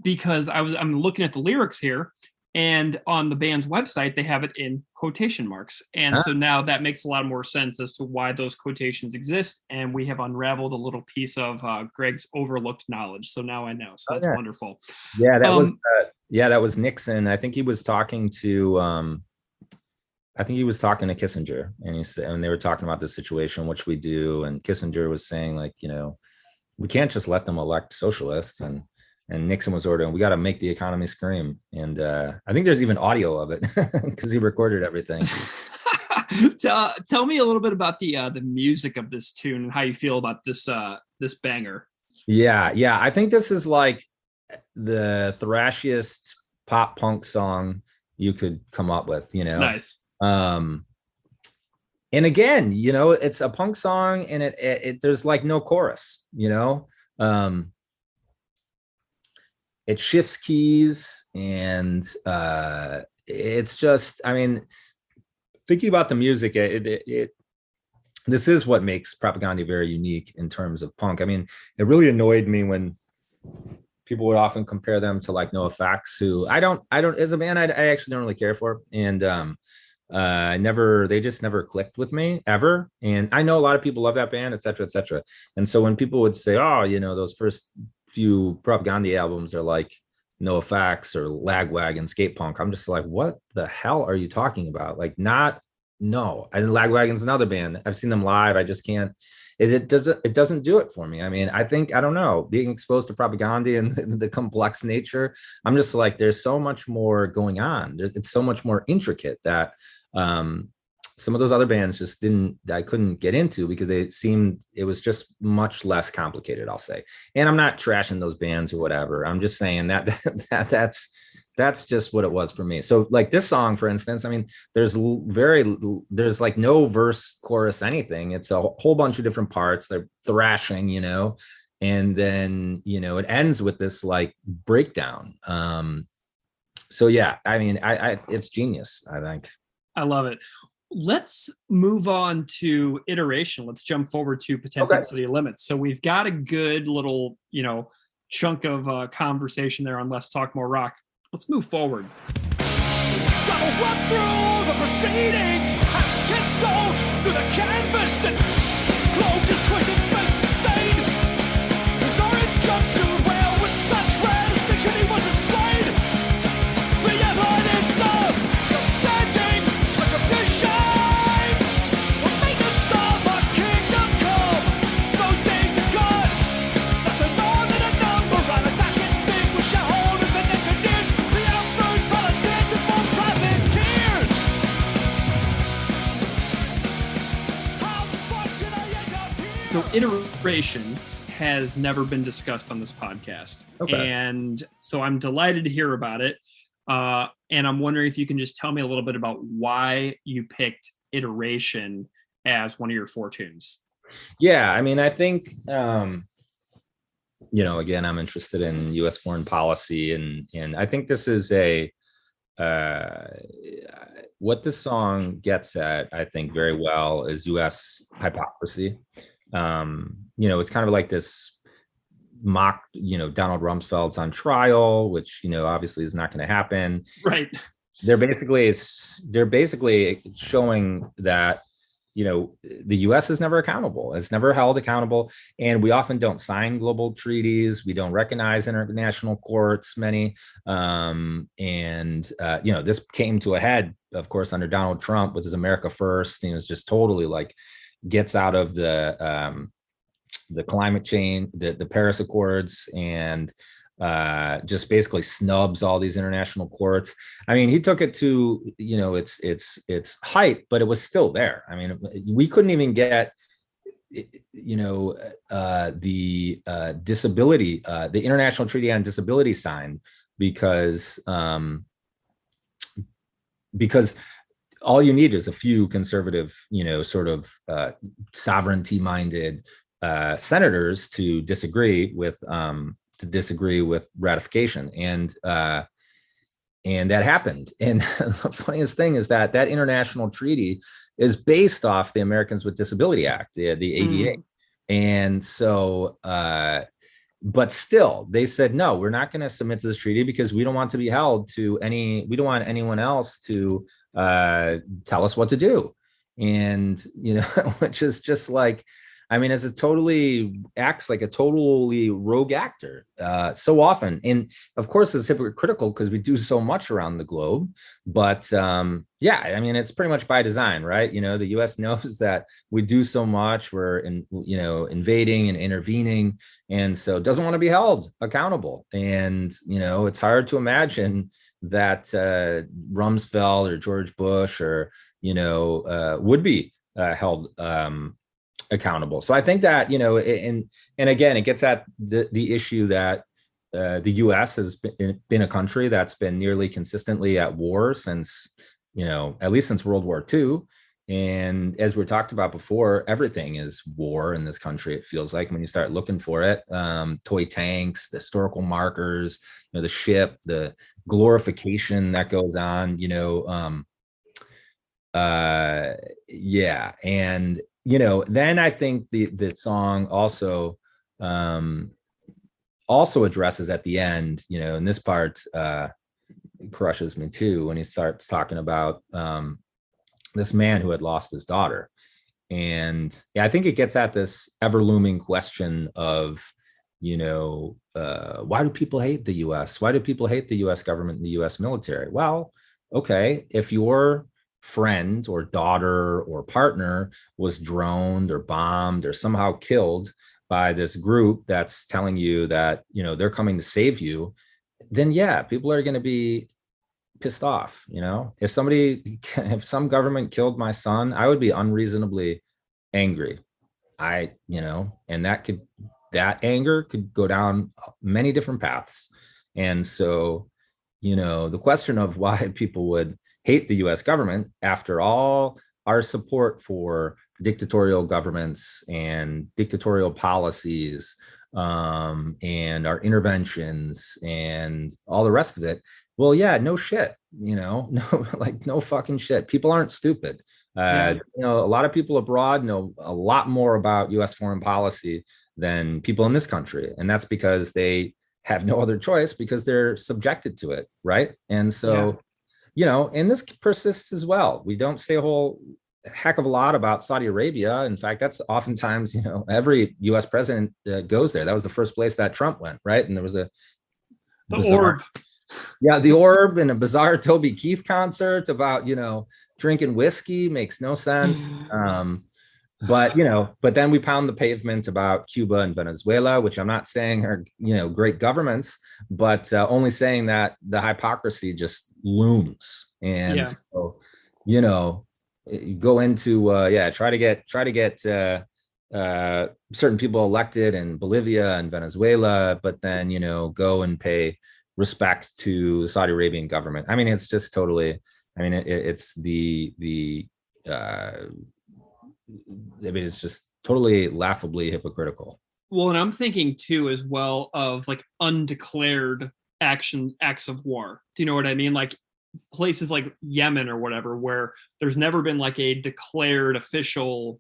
because I'm looking at the lyrics here, and on the band's website, they have it in quotation marks. And so now that makes a lot more sense as to why those quotations exist. And we have unraveled a little piece of Greg's overlooked knowledge. So now I know. So that's wonderful. Yeah, that was Nixon. I think he was talking to Kissinger, and they were talking about the situation, which we do. And Kissinger was saying, like, we can't just let them elect socialists. And Nixon was ordering, we got to make the economy scream. And I think there's even audio of it because he recorded everything. Tell me a little bit about the music of this tune and how you feel about this banger. Yeah. I think this is like the thrashiest pop punk song you could come up with, Nice. And again, it's a punk song, and it there's like no chorus, it shifts keys, and it's just, I mean, thinking about the music, this is what makes Propagandhi very unique in terms of punk. I mean, it really annoyed me when people would often compare them to like NoFX, who I don't as a band, I actually don't really care for. And they just never clicked with me ever. And I know a lot of people love that band, et cetera, et cetera. And so when people would say, oh, those first few Propagandhi albums are like NoFX or Lagwagon skate punk, I'm just like, what the hell are you talking about? Like, no. And Lagwagon's another band. I've seen them live. I just can't. it doesn't do it for me. I mean, I don't know, being exposed to Propagandhi and the complex nature, I'm just like, there's so much more going on. It's so much more intricate that some of those other bands just I couldn't get into because it was just much less complicated, I'll say. And I'm not trashing those bands or whatever. I'm just saying that's just what it was for me. So like this song, for instance, I mean, there's like no verse, chorus, anything. It's a whole bunch of different parts. They're thrashing, and then, it ends with this like breakdown. So yeah, I mean, it's genius, I think. I love it. Let's move on to iteration. Let's jump forward to potential city limits. So we've got a good little, chunk of conversation there on Let's Talk More Rock. Let's move forward. So run through the proceedings, as chiseled through the canvas that cloaked his twisted face stained. His orange jumpsuit wear with such rare distinction he was displayed. The evidence of standing retributions, the maintenance of a kingdom come. Those days are gone. Nothing more than a number on a docket thing with shareholders and engineers. The emperor's politicians for privateers. How the fuck did I end up here? So iteration has never been discussed on this podcast. Okay. And so I'm delighted to hear about it. And I'm wondering if you can just tell me a little bit about why you picked iteration as one of your 4 tunes. Yeah, I mean, I think, again, I'm interested in U.S. foreign policy, and I think this is what this song gets at, I think, very well is U.S. hypocrisy. It's kind of like this mock, Donald Rumsfeld's on trial, which, obviously is not going to happen. Right. They're basically showing that, the U.S. is never accountable. It's never held accountable. And we often don't sign global treaties. We don't recognize international courts, many. This came to a head, of course, under Donald Trump with his America First. It's just totally like gets out of the climate change, the Paris Accords, and just basically snubs all these international courts. I mean, he took it to, its height, but it was still there. I mean, we couldn't even get, the disability, the International Treaty on Disability signed because all you need is a few conservative, sovereignty-minded senators to disagree with ratification, and that happened. And the funniest thing is that international treaty is based off the Americans with Disability Act, the ADA. And so, but still, they said, no, we're not going to submit to this treaty because we don't want to be held to we don't want anyone else to tell us what to do. And, which is just like, I mean, acts like a totally rogue actor so often. And of course, it's hypocritical because we do so much around the globe. But yeah, I mean, it's pretty much by design, right? The U.S. knows that we do so much. We're invading and intervening, and so doesn't want to be held accountable. And it's hard to imagine that Rumsfeld or George Bush or would be held accountable. So I think that, and again, it gets at the issue that the U.S. has been a country that's been nearly consistently at war since, at least since World War II. And as we talked about before, everything is war in this country. It feels like when you start looking for it, toy tanks, the historical markers, the ship, the glorification that goes on, yeah. And then I think the song also addresses at the end, and this part crushes me too, when he starts talking about this man who had lost his daughter. And yeah, I think it gets at this ever looming question of, why do people hate the U.S.? Why do people hate the U.S. government and the U.S. military? Well, okay, if you're friend or daughter or partner was droned or bombed or somehow killed by this group that's telling you that, they're coming to save you, then yeah, people are going to be pissed off. If some government killed my son, I would be unreasonably angry. And that anger could go down many different paths. And so, the question of why people would hate the US government after all our support for dictatorial governments and dictatorial policies, and our interventions and all the rest of it. Well, yeah, no shit, no, like no fucking shit. People aren't stupid. A lot of people abroad know a lot more about US foreign policy than people in this country. And that's because they have no other choice because they're subjected to it. Right. And so, and this persists as well. We don't say a whole heck of a lot about Saudi Arabia. In fact, that's oftentimes, every US president goes there. That was the first place that Trump went. Right. And there was the orb. Yeah, the orb and a bizarre Toby Keith concert about, drinking whiskey makes no sense. But then we pound the pavement about Cuba and Venezuela, which I'm not saying are, great governments, but only saying that the hypocrisy just looms. And so, go into, try to get certain people elected in Bolivia and Venezuela, but then, go and pay respect to the Saudi Arabian government. I mean, it's just totally, it's it's just totally laughably hypocritical. Well, and I'm thinking too, as well, of like undeclared acts of war. Do you know what I mean? Like places like Yemen or whatever, where there's never been like a declared official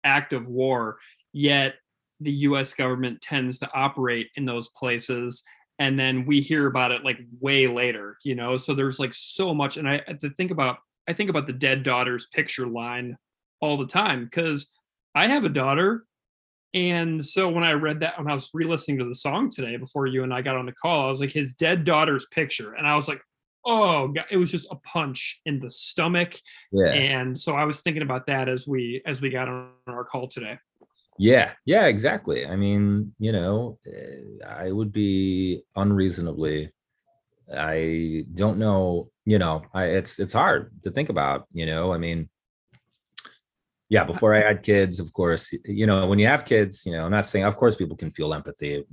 act of war, yet the US government tends to operate in those places. And then we hear about it like way later, so there's like so much. And I think about the dead daughter's picture line all the time, because I have a daughter. And so when I read that, when I was re-listening to the song today before you and I got on the call, I was like, his dead daughter's picture. And I was like, oh God, it was just a punch in the stomach. Yeah. And so I was thinking about that as we got on our call today. Yeah, exactly. I mean, I would be unreasonably, I don't know, it's hard to think about, I mean, before I had kids, of course, when you have kids, I'm not saying, of course, people can feel empathy,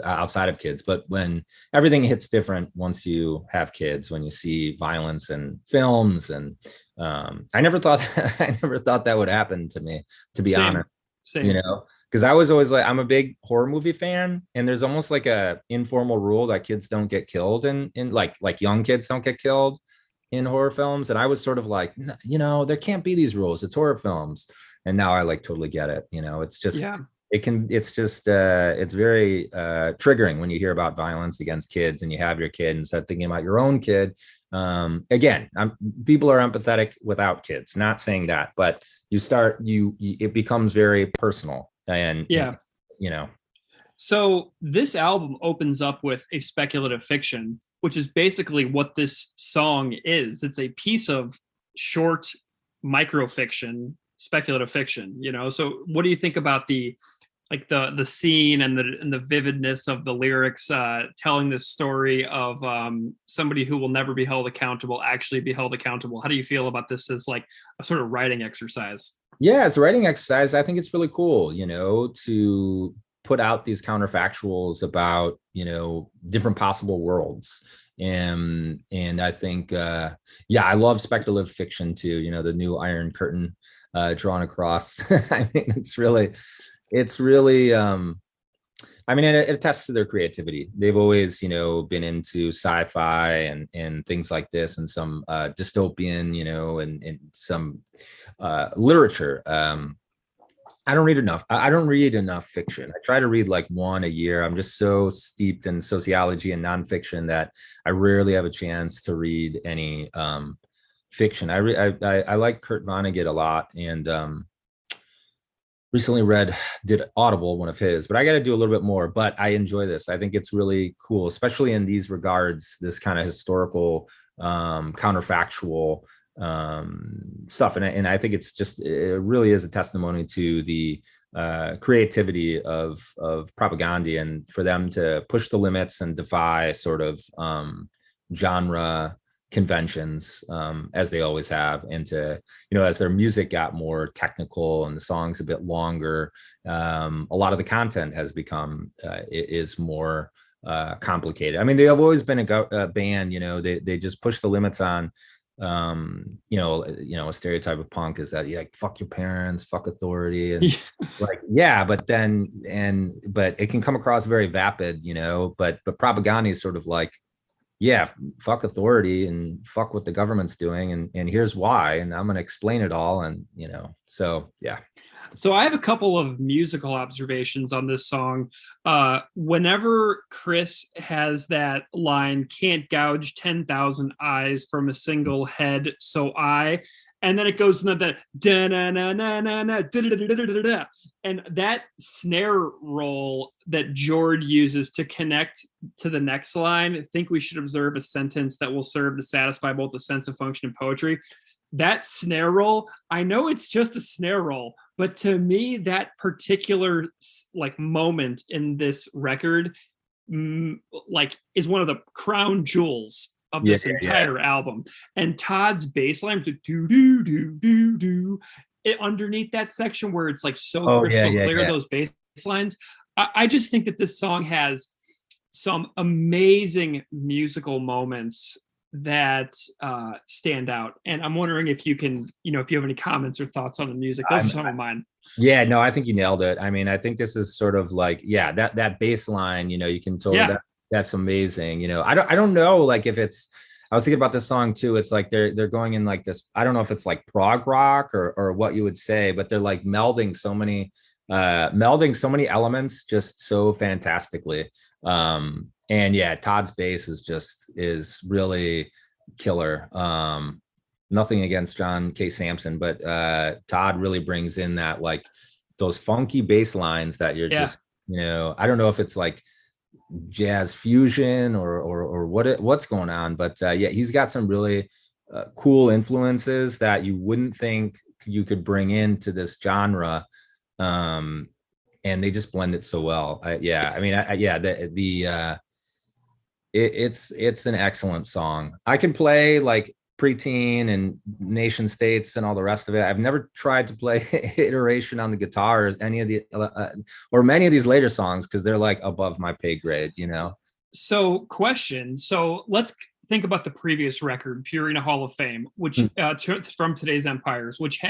outside of kids, but when everything hits different once you have kids, when you see violence in films, and I never thought that would happen to me, to be honest. Same. Because I was always like, I'm a big horror movie fan, and there's almost like a informal rule that kids don't get killed in like young kids don't get killed in horror films. And I was sort of like, there can't be these rules. It's horror films. And now I like totally get it. It's just, it's very triggering when you hear about violence against kids and you have your kid and start thinking about your own kid. Again, people are empathetic without kids, not saying that, but it becomes very personal. And so this album opens up with a speculative fiction, which is basically what this song is. It's a piece of short microfiction, speculative fiction, so what do you think about the scene and the vividness of the lyrics, telling this story of somebody who will never be held accountable actually be held accountable? How do you feel about this as like a sort of writing exercise? Yeah, it's a writing exercise. I think it's really cool, to put out these counterfactuals about, different possible worlds. And I think, I love speculative fiction too, the new Iron Curtain drawn across. I mean, it's really, it attests to their creativity. They've always, been into sci-fi and things like this, and some dystopian, and some literature. I don't read enough. I don't read enough fiction. I try to read like one a year. I'm just so steeped in sociology and nonfiction that I rarely have a chance to read any fiction. I like Kurt Vonnegut a lot, and recently did Audible, one of his, but I got to do a little bit more. But I enjoy this. I think it's really cool, especially in these regards, this kind of historical, counterfactual stuff. And I think it really is a testimony to the creativity of Propagandhi, and for them to push the limits and defy sort of genre conventions, as they always have, and to, as their music got more technical and the songs a bit longer, a lot of the content has become is more complicated. I mean, they have always been a band, they just push the limits on, a stereotype of punk is that you like fuck your parents, fuck authority, and but it can come across very vapid, but Propaganda is sort of like, yeah, fuck authority and fuck what the government's doing, and here's why, and I'm going to explain it all, and so yeah. So I have a couple of musical observations on this song. Whenever Chris has that line, "Can't gouge 10,000 eyes from a single head, so and then it goes into that da-na-na-na-na-na, and that snare roll that Jord uses to connect to the next line, "I think we should observe a sentence that will serve to satisfy both the sense of function and poetry." That snare roll, I know it's just a snare roll, but to me, that particular like moment in this record, like, is one of the crown jewels of this entire album. And Todd's bass line, do do do do do, underneath that section where it's like so crystal clear, those bass lines. I just think that this song has some amazing musical moments that stand out, and I'm wondering if you can, if you have any comments or thoughts on the music. Those are some of mine. Yeah, no, I think you nailed it. I mean, I think this is sort of like, that bass line, you can totally, that's amazing. I don't know, like, if it's, I was thinking about this song too. It's like they're going in like this, I don't know if it's like prog rock or what you would say, but they're like melding so many elements just so fantastically. And yeah, Todd's bass is really killer. Nothing against John K. Sampson, but Todd really brings in that, like, those funky bass lines that you're just, I don't know if it's like jazz fusion or what's going on, but he's got some really cool influences that you wouldn't think you could bring into this genre. And they just blend it so well. It's an excellent song. I can play like Pre-Teen and Nation States and all the rest of it. I've never tried to play Iteration on the guitar or any of the or many of these later songs, because they're like above my pay grade, So question. So let's think about the previous record, Purina Hall of Fame, which from Today's Empires, which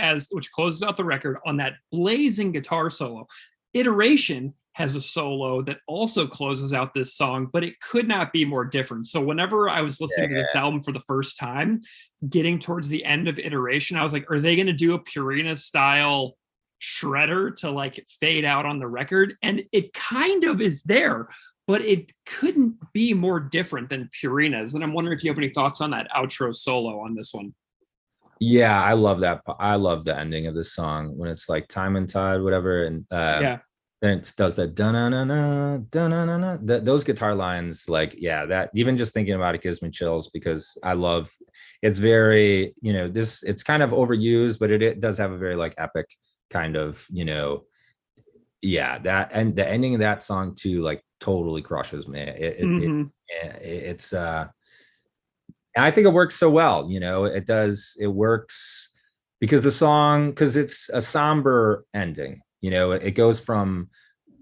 closes out the record on that blazing guitar solo. Iteration has a solo that also closes out this song, but it could not be more different. So whenever I was listening to this album for the first time, getting towards the end of Iteration, I was like, are they going to do a Purina style shredder to like fade out on the record? And it kind of is there, but it couldn't be more different than Purina's. And I'm wondering if you have any thoughts on that outro solo on this one. Yeah, I love that. I love the ending of this song when it's like Time and Tide, whatever. And then it does that da-na-na-na, da-na-na-na. Those guitar lines, like, that even just thinking about it gives me chills, because I love, it's very, it's kind of overused, but it does have a very like epic kind of, that, and the ending of that song too, like totally crushes me. It's I think it works so well, it works because it's a somber ending. It goes from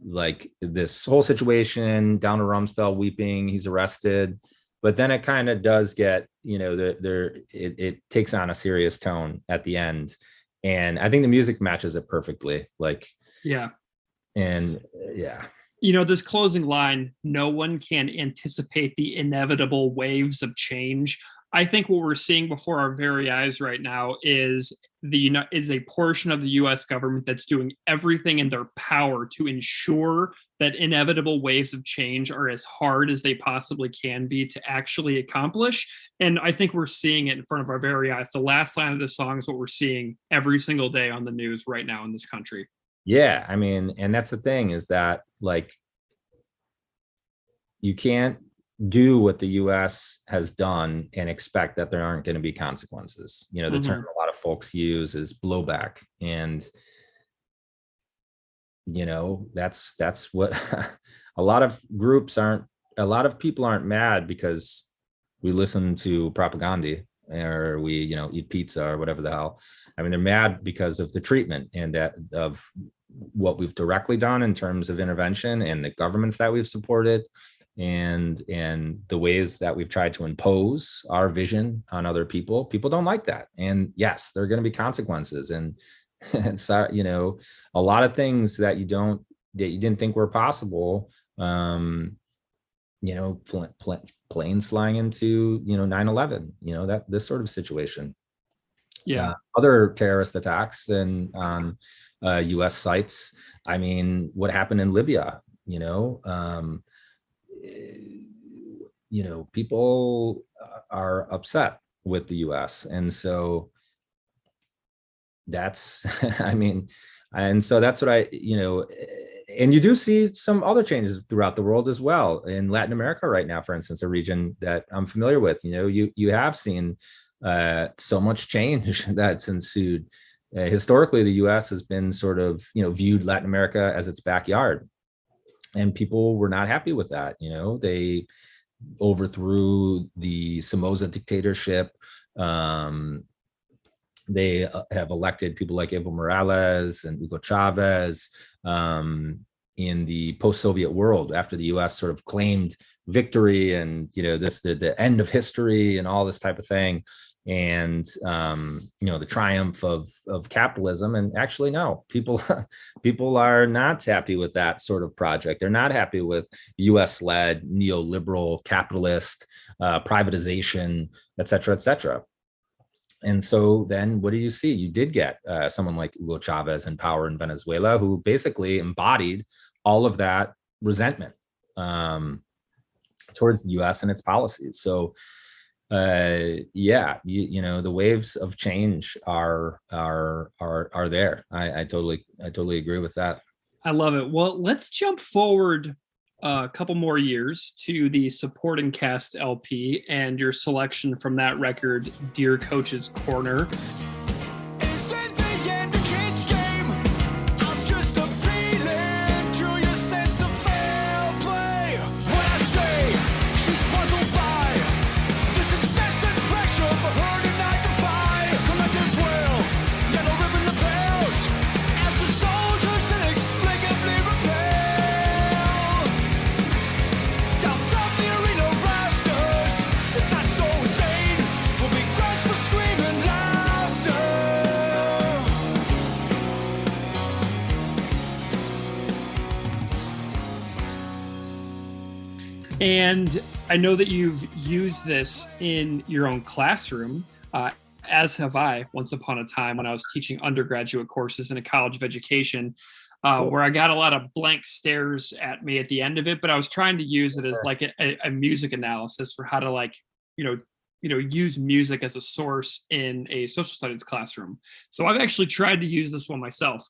like this whole situation down to Rumsfeld weeping, he's arrested, but then it kind of does get, it takes on a serious tone at the end. And I think the music matches it perfectly. Like, this closing line, no one can anticipate the inevitable waves of change. I think what we're seeing before our very eyes right now is a portion of the U.S. government that's doing everything in their power to ensure that inevitable waves of change are as hard as they possibly can be to actually accomplish. And I think we're seeing it in front of our very eyes. The last line of the song is what we're seeing every single day on the news right now in this country. Yeah, I mean, and that's the thing, is that like you can't do what the US has done and expect that there aren't going to be consequences. The term a lot of folks use is blowback. And, that's what a lot of people aren't mad because we listen to Propagandhi or we, eat pizza or whatever the hell. I mean, they're mad because of the treatment and that of what we've directly done in terms of intervention and the governments that we've supported and the ways that we've tried to impose our vision on other people. People don't like that. And yes, there are going to be consequences. And so, a lot of things that you didn't think were possible, planes flying into, 9/11, that this sort of situation. Yeah. Other terrorist attacks and on US sites. I mean, what happened in Libya, people are upset with the US. And so that's, and so that's what and you do see some other changes throughout the world as well. In Latin America right now, for instance, a region that I'm familiar with, you have seen so much change that's ensued. Historically, the US has been sort of, viewed Latin America as its backyard. And people were not happy with that. They overthrew the Somoza dictatorship. They have elected people like Evo Morales and Hugo Chavez in the post-Soviet world after the US sort of claimed victory and, the end of history and all this type of thing. And, the triumph of capitalism. And actually, no, people are not happy with that sort of project. They're not happy with US-led neoliberal capitalist privatization, et cetera, et cetera. And so then what do you see? You did get someone like Hugo Chavez in power in Venezuela, who basically embodied all of that resentment towards the US and its policies. So the waves of change are there. I totally agree with that. I love it. Well, let's jump forward a couple more years to the supporting cast LP and your selection from that record, Dear Coach's Corner. And I know that you've used this in your own classroom, as have I once upon a time when I was teaching undergraduate courses in a college of education, where I got a lot of blank stares at me at the end of it, but I was trying to use it as like a music analysis for how to use music as a source in a social studies classroom. So I've actually tried to use this one myself.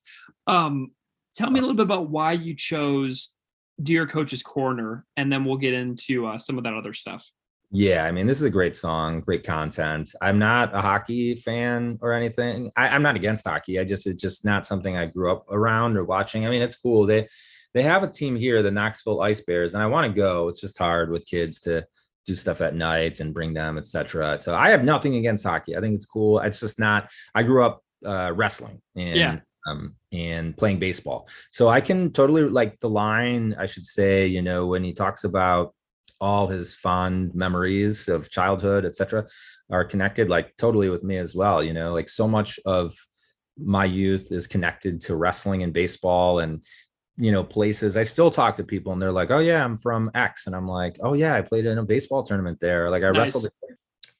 Tell me a little bit about why you chose Dear Coach's Corner, and then we'll get into some of that other stuff. Yeah, this is a great song, great content. I'm not a hockey fan or anything. I'm not against hockey. It's just not something I grew up around or watching. It's cool. They have a team here, the Knoxville Ice Bears, and I want to go. It's just hard with kids to do stuff at night and bring them, etc. So I have nothing against hockey. I think it's cool. It's just not. I grew up wrestling and playing baseball. So I can totally like the line, I should say, when he talks about all his fond memories of childhood, etc., are connected like totally with me as well. Like so much of my youth is connected to wrestling and baseball and, places. I still talk to people and they're like, oh yeah, I'm from X. And I'm like, oh yeah, I played in a baseball tournament there. Like I wrestled.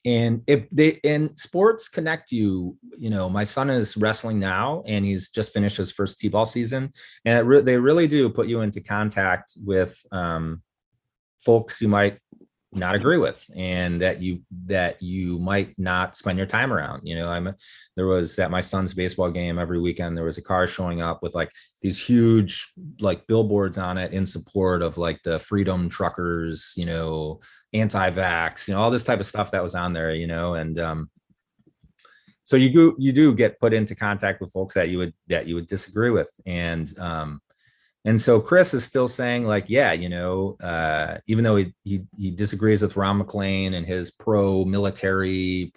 And if they in sports connect you, my son is wrestling now and he's just finished his first t-ball season. And they really do put you into contact with folks you might not agree with, and that you might not spend your time around. There was at my son's baseball game every weekend, there was a car showing up with like these huge like billboards on it in support of like the freedom truckers, anti-vax, all this type of stuff that was on there, and so you do get put into contact with folks that you would disagree with. And so Chris is still saying like, yeah, even though he disagrees with Ron McClain and his pro-military,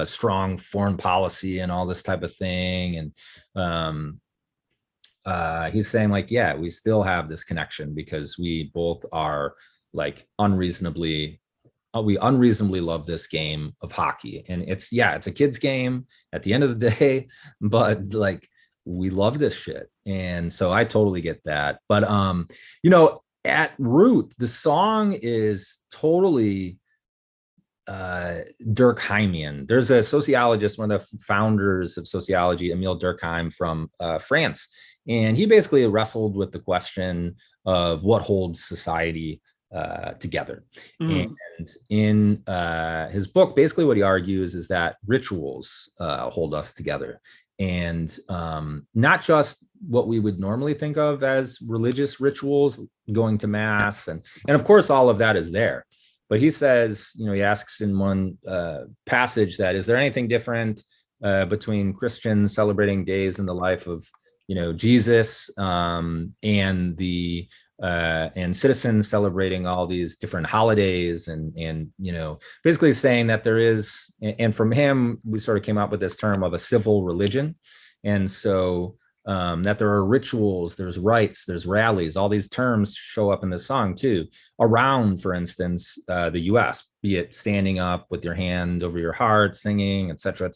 strong foreign policy and all this type of thing. And he's saying like, yeah, we still have this connection because we both are like unreasonably love this game of hockey. And it's a kid's game at the end of the day, but like, we love this shit. And so I totally get that. But, at root, the song is totally Durkheimian. There's a sociologist, one of the founders of sociology, Emile Durkheim from France. And he basically wrestled with the question of what holds society together. And in his book, basically what he argues is that rituals hold us together. And not just what we would normally think of as religious rituals, going to mass, and of course all of that is there. But he says, he asks in one passage that, is there anything different between Christians celebrating days in the life of Jesus and citizens celebrating all these different holidays, and basically saying that there is, and from him we sort of came up with this term of a civil religion. And so that there are rituals, there's rites, there's rallies, all these terms show up in the song too, around, for instance, the US, be it standing up with your hand over your heart, singing, et cetera,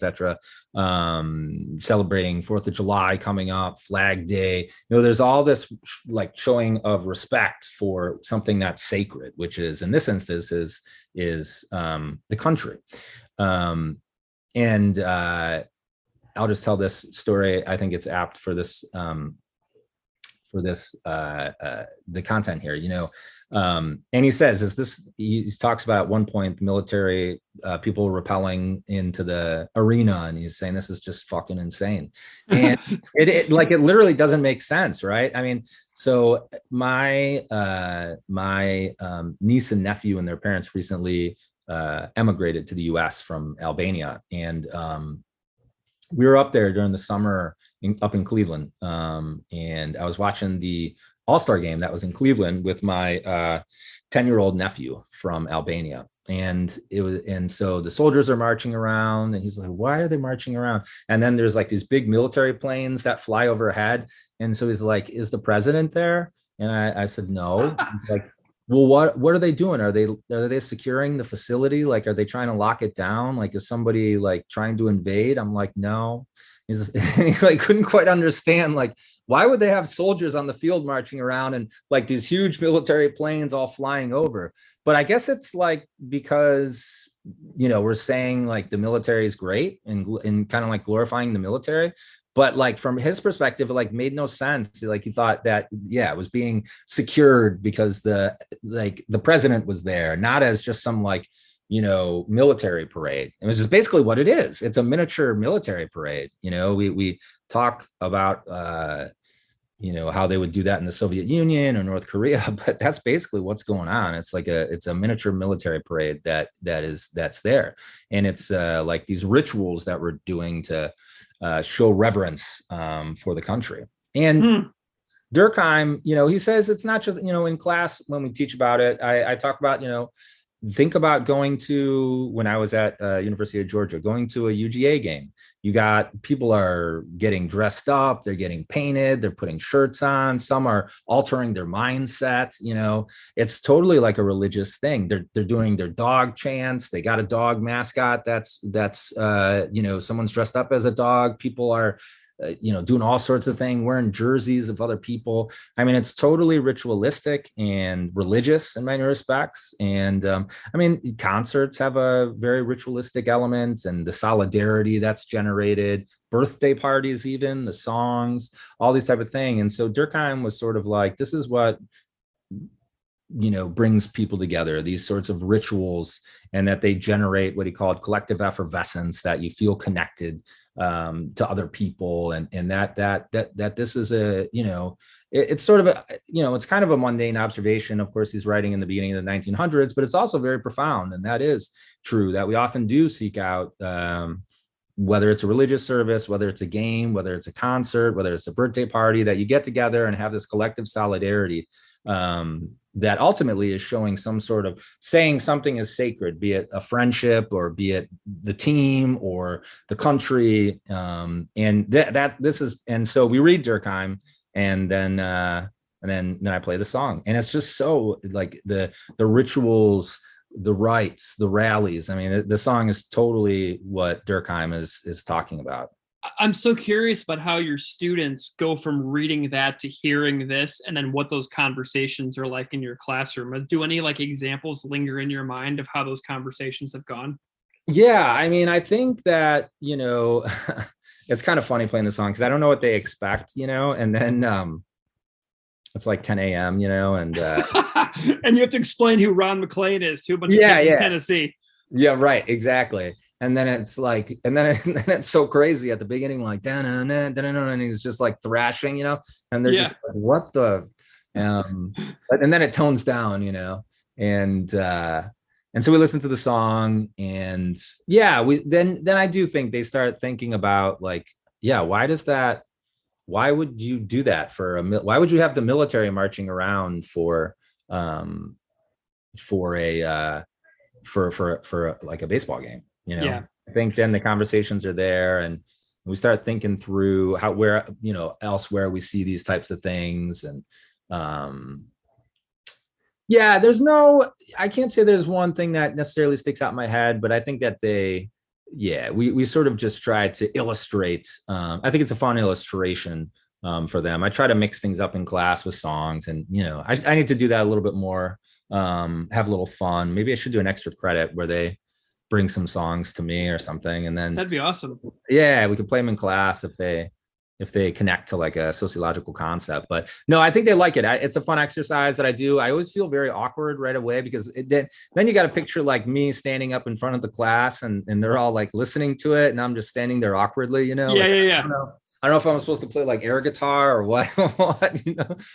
celebrating 4th of July coming up, Flag Day. There's all this like showing of respect for something that's sacred, which is, in this instance, is the country. I'll just tell this story. I think it's apt for this, the content here, and he says, he talks about at one point, military people rappelling into the arena, and he's saying, this is just fucking insane. And it literally doesn't make sense. Right. I mean, so my niece and nephew and their parents recently emigrated to the US from Albania. And we were up there during the summer up in Cleveland. And I was watching the All-Star game that was in Cleveland with my 10-year-old nephew from Albania. And so the soldiers are marching around, and he's like, why are they marching around? And then there's like these big military planes that fly overhead. And so he's like, is the president there? And I said, no. He's like, well, what are they doing? Are they securing the facility? Like, are they trying to lock it down? Like, is somebody like trying to invade? I'm like, no. He like couldn't quite understand, like, why would they have soldiers on the field marching around and like these huge military planes all flying over? But I guess it's like, because, we're saying like the military is great and kind of like glorifying the military. But like from his perspective, it like made no sense. Like he thought that, it was being secured because the president was there, not as just some like, military parade. It was just basically what it is. It's a miniature military parade. We talk about, how they would do that in the Soviet Union or North Korea, but that's basically what's going on. It's like it's a miniature military parade that's there. And it's like these rituals that we're doing to show reverence for the country. And Durkheim, he says it's not just, in class when we teach about it, I talk about, think about going to, when I was at University of Georgia, going to a UGA game. You got people are getting dressed up, they're getting painted, they're putting shirts on, some are altering their mindset. It's totally like a religious thing. They're doing their dog chants. They got a dog mascot that's someone's dressed up as a dog. People are doing all sorts of things, wearing jerseys of other people. I mean, it's totally ritualistic and religious in many respects. And concerts have a very ritualistic element, and the solidarity that's generated, birthday parties, even the songs, all these type of things. And so Durkheim was sort of like, this is what brings people together, these sorts of rituals, and that they generate what he called collective effervescence, that you feel connected to other people, and that this is it's sort of it's kind of a mundane observation. Of course, he's writing in the beginning of the 1900s, but it's also very profound, and that is true, that we often do seek out, whether it's a religious service, whether it's a game, whether it's a concert, whether it's a birthday party, that you get together and have this collective solidarity, that ultimately is showing some sort of saying something is sacred, be it a friendship or be it the team or the country. And this is, and so we read Durkheim, and then I play the song, and it's just so like the rituals, the rites, the rallies. I mean, the song is totally what Durkheim is talking about. I'm so curious about how your students go from reading that to hearing this, and then what those conversations are like in your classroom. Do any like examples linger in your mind of how those conversations have gone? Yeah, I mean, I think that, it's kind of funny playing the song because I don't know what they expect, and then it's like 10 a.m., and and you have to explain who Ron McClain is to a bunch of kids in Tennessee. Yeah, right, exactly. And then it's like, and then it's so crazy at the beginning, like and he's just like thrashing, and they're just like, what the, and then it tones down, and so we listen to the song, and then I do think they start thinking about like, why would you do that why would you have the military marching around for like a baseball game? I think then the conversations are there, and we start thinking through where elsewhere we see these types of things. And I can't say there's one thing that necessarily sticks out in my head, but I think that we sort of just try to illustrate. I think it's a fun illustration for them. I try to mix things up in class with songs, and I need to do that a little bit more. Have a little fun. Maybe I should do an extra credit where they bring some songs to me or something, and then that'd be awesome. Yeah, we could play them in class if they connect to like a sociological concept. But no, I think they like it. It's a fun exercise that I do. I always feel very awkward right away because then you got to picture like me standing up in front of the class, and they're all like listening to it, and I'm just standing there awkwardly, Yeah. I don't know if I'm supposed to play like air guitar or what,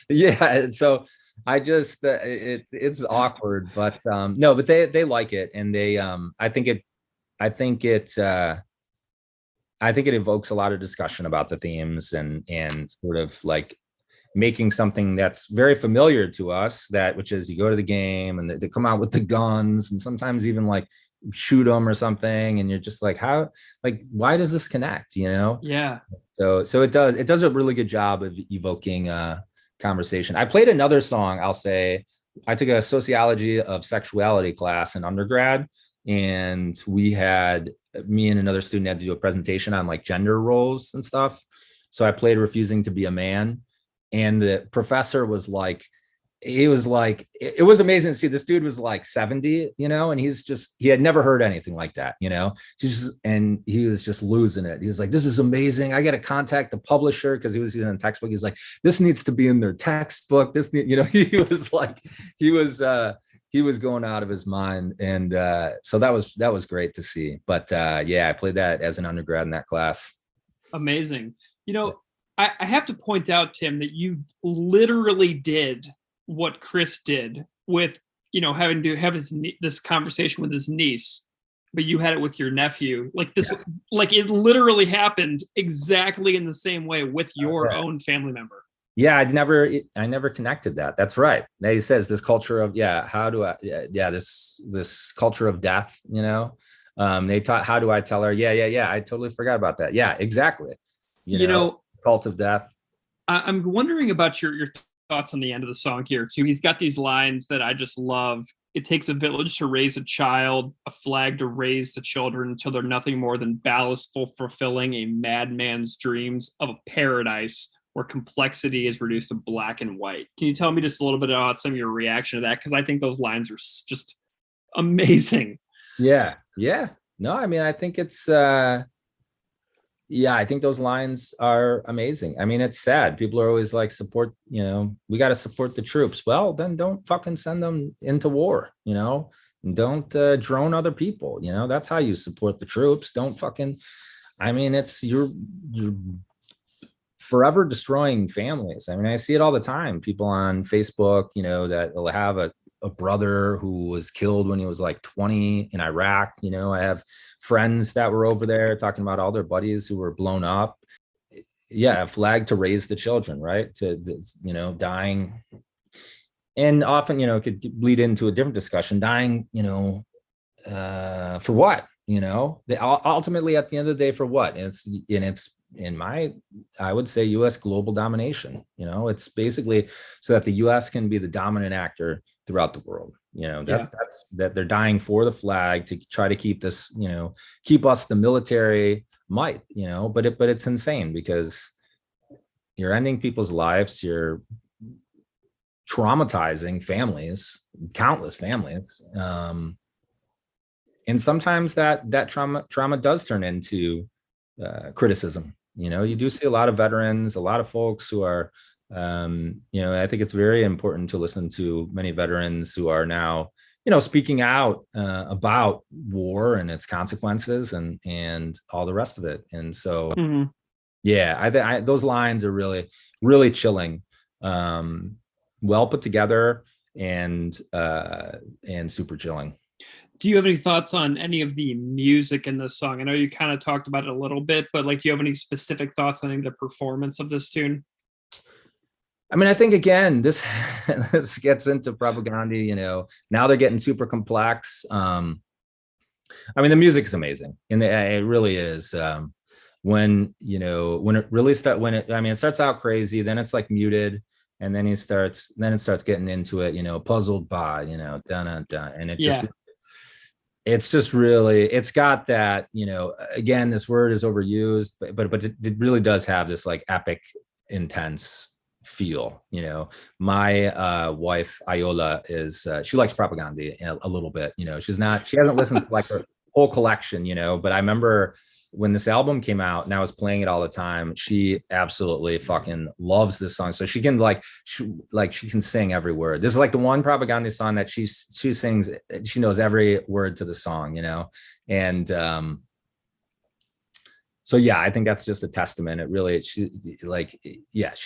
Yeah. So I just, it's awkward, but no, but they like it. And they, I think it evokes a lot of discussion about the themes, and sort of like making something that's very familiar to us, which is you go to the game and they come out with the guns and sometimes even like shoot them or something, and you're just like, why does this connect? Yeah. So it does a really good job of evoking conversation. I played another song. I'll say I took a sociology of sexuality class in undergrad, and me and another student had to do a presentation on like gender roles and stuff. So I played Refusing to Be a Man, and the professor was like, it was amazing to see. This dude was like 70, and he had never heard anything like that, and he was just losing it. He was like, this is amazing. I got to contact the publisher, because he was using a textbook. He's like, this needs to be in their textbook. He was going out of his mind. And so that was great to see. But I played that as an undergrad in that class. Amazing. I have to point out, Tim, that you literally did what Chris did with, having to have this conversation with his niece, but you had it with your nephew. Like this, like it literally happened exactly in the same way with your own family member. Yeah, I never connected that. That's right. Now he says this culture of this culture of death. They taught, how do I tell her? Yeah. I totally forgot about that. Yeah, exactly. Cult of death. I'm wondering about your thoughts on the end of the song here too. He's got these lines that I just love. It takes a village to raise a child, a flag to raise the children until they're nothing more than ballast for fulfilling a madman's dreams of a paradise where complexity is reduced to black and white. Can you tell me just a little bit about some of your reaction to that? Because I think those lines are just amazing. Yeah. No, I mean, I think it's Yeah, I think those lines are amazing. I mean, it's sad. People are always like, support, we got to support the troops. Well, then don't fucking send them into war, and don't drone other people. That's how you support the troops. Don't fucking, I mean, you're forever destroying families. I mean, I see it all the time. People on Facebook, that will have a brother who was killed when he was like 20 in Iraq. I have friends that were over there talking about all their buddies who were blown up. Yeah, a flag to raise the children, right? Dying. And often, it could bleed into a different discussion. Dying, for what? Ultimately, at the end of the day, for what? It's I would say, U.S. global domination. It's basically so that the U.S. can be the dominant actor throughout the world. That's that they're dying for the flag to try to keep this, keep us the military might, but it's insane because you're ending people's lives. You're traumatizing families, countless families. And sometimes that trauma does turn into criticism. You do see a lot of veterans, a lot of folks who are, I think it's very important to listen to many veterans who are now, speaking out about war and its consequences and all the rest of it. And so, yeah, those lines are really, really chilling, well put together, and super chilling. Do you have any thoughts on any of the music in this song? I know you kind of talked about it a little bit, but do you have any specific thoughts on any of the performance of this tune? I mean, I think, again, this gets into Propagandhi, now they're getting super complex. I mean, the music is amazing, and it really is. When it really it starts out crazy, then it's like muted, and then it starts getting into it, puzzled by, dun, dun, dun, and it just, it's just really, it's got that, again, this word is overused, but it really does have this like epic, intense feel. My wife Iola she likes Propagandhi a little bit. She hasn't listened to like her whole collection, but I remember when this album came out and I was playing it all the time, she absolutely fucking loves this song. So she can she can sing every word. This is like the one Propagandhi song that she sings. She knows every word to the song, and so yeah, I think that's just a testament. It really, she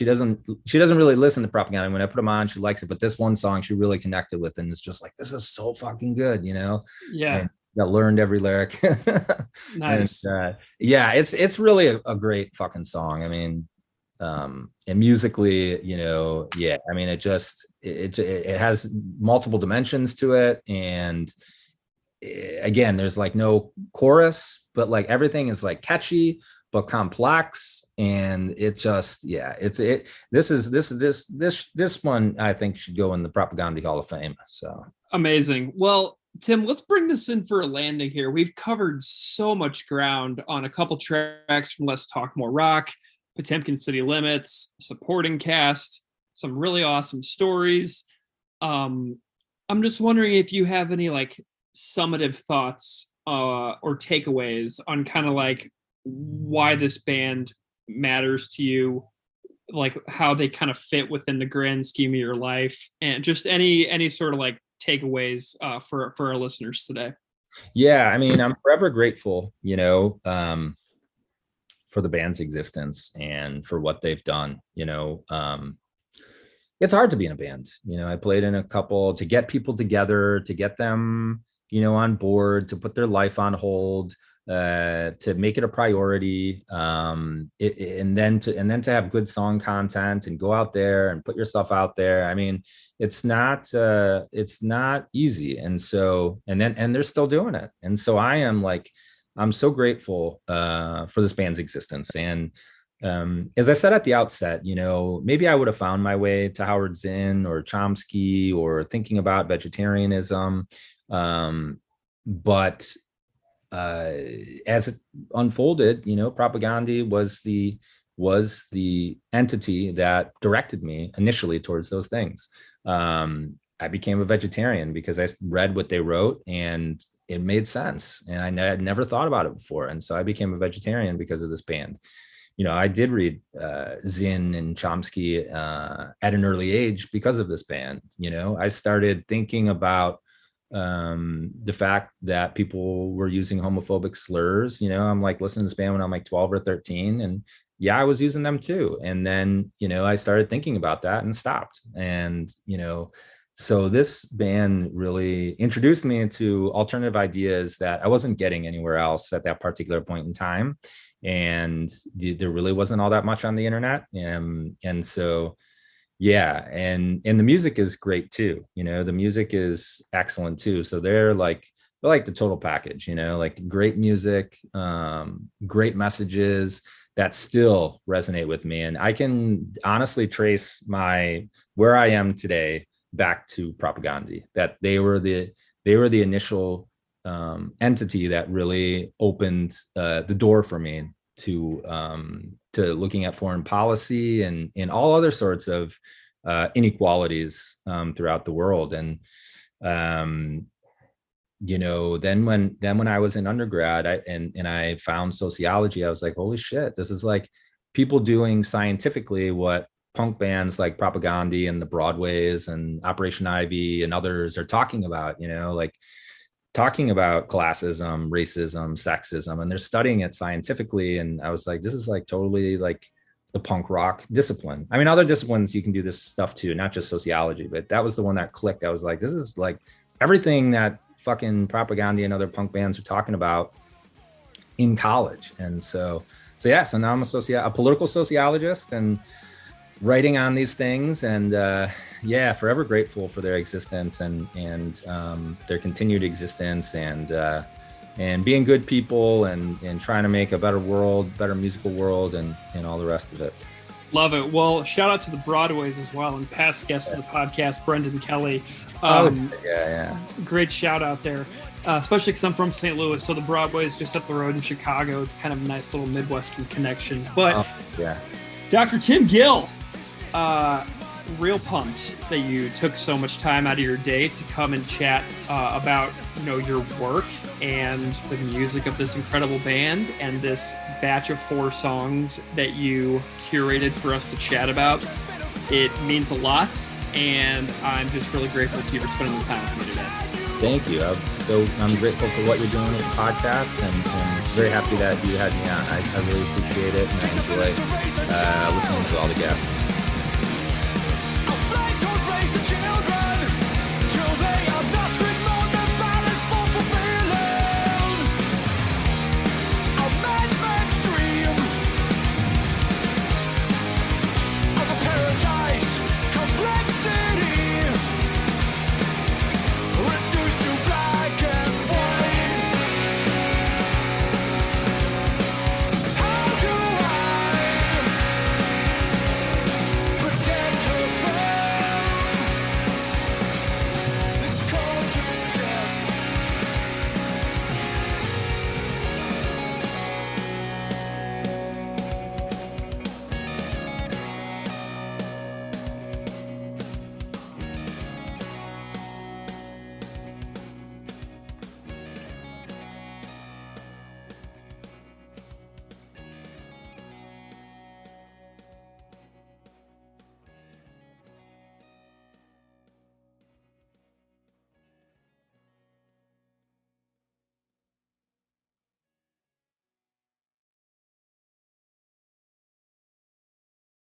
doesn't really listen to Propagandhi. When I put them on, she likes it, but this one song she really connected with, and it's just like, this is so fucking good, Yeah. And that learned every lyric. Nice. And, it's really a great fucking song. I mean, and musically, I mean, it has multiple dimensions to it, and again, there's like no chorus, but like everything is like catchy but complex, and it just, this one I think should go in the Propagandhi Hall of Fame. So amazing. Well, Tim, let's bring this in for a landing here. We've covered so much ground on a couple tracks from Let's Talk More Rock, Potemkin City Limits, supporting cast, some really awesome stories. I'm just wondering if you have any like summative thoughts or takeaways on kind of like why this band matters to you, like how they kind of fit within the grand scheme of your life, and just any sort of like takeaways for our listeners today. Yeah, I mean, I'm forever grateful, for the band's existence and for what they've done. It's hard to be in a band. I played in a couple, to get people together, to get them, on board, to put their life on hold, to make it a priority, and then to have good song content and go out there and put yourself out there. I mean, it's not easy. And so, and they're still doing it. And so I'm so grateful for this band's existence. And as I said at the outset, maybe I would have found my way to Howard Zinn or Chomsky or thinking about vegetarianism. But as it unfolded, Propagandhi was the entity that directed me initially towards those things. I became a vegetarian because I read what they wrote, and it made sense. And I had never thought about it before. And so I became a vegetarian because of this band. I did read Zinn and Chomsky at an early age because of this band. I started thinking about the fact that people were using homophobic slurs. I'm like listening to this band when I'm like 12 or 13, and yeah, I was using them too. And then, I started thinking about that and stopped. And, so this band really introduced me into alternative ideas that I wasn't getting anywhere else at that particular point in time. And there really wasn't all that much on the internet. And so, yeah. And the music is great too. The music is excellent too. So they're like the total package, like great music, great messages that still resonate with me. And I can honestly trace where I am today back to Propagandhi, that they were the initial entity that really opened the door for me to looking at foreign policy and all other sorts of inequalities throughout the world. And then when I was in undergrad, I found sociology, I was like, holy shit, this is like people doing scientifically what punk bands like Propagandhi and the Broadways and Operation Ivy and others are talking about, like talking about classism, racism, sexism, and they're studying it scientifically. And I was like, this is like totally like the punk rock discipline. I mean, other disciplines, you can do this stuff too, not just sociology, but that was the one that clicked. I was like, this is like everything that fucking Propagandhi and other punk bands are talking about in college. And so now I'm a political sociologist and writing on these things, and forever grateful for their existence and their continued existence, and being good people and trying to make a better world, better musical world, and all the rest of it. Love it. Well, shout out to the Broadways as well, and past guests of the podcast, Brendan Kelly. Great shout out there, especially because I'm from St. Louis, so the Broadway's just up the road in Chicago. It's kind of a nice little Midwestern connection. But Dr. Tim Gill, real pumped that you took so much time out of your day to come and chat about your work and the music of this incredible band and this batch of 4 songs that you curated for us to chat about. It means a lot, and I'm just really grateful to you for spending the time with me today. Thank you. I'm grateful for what you're doing with the podcast, and very happy that you had me on. I really appreciate it, and I enjoy listening to all the guests.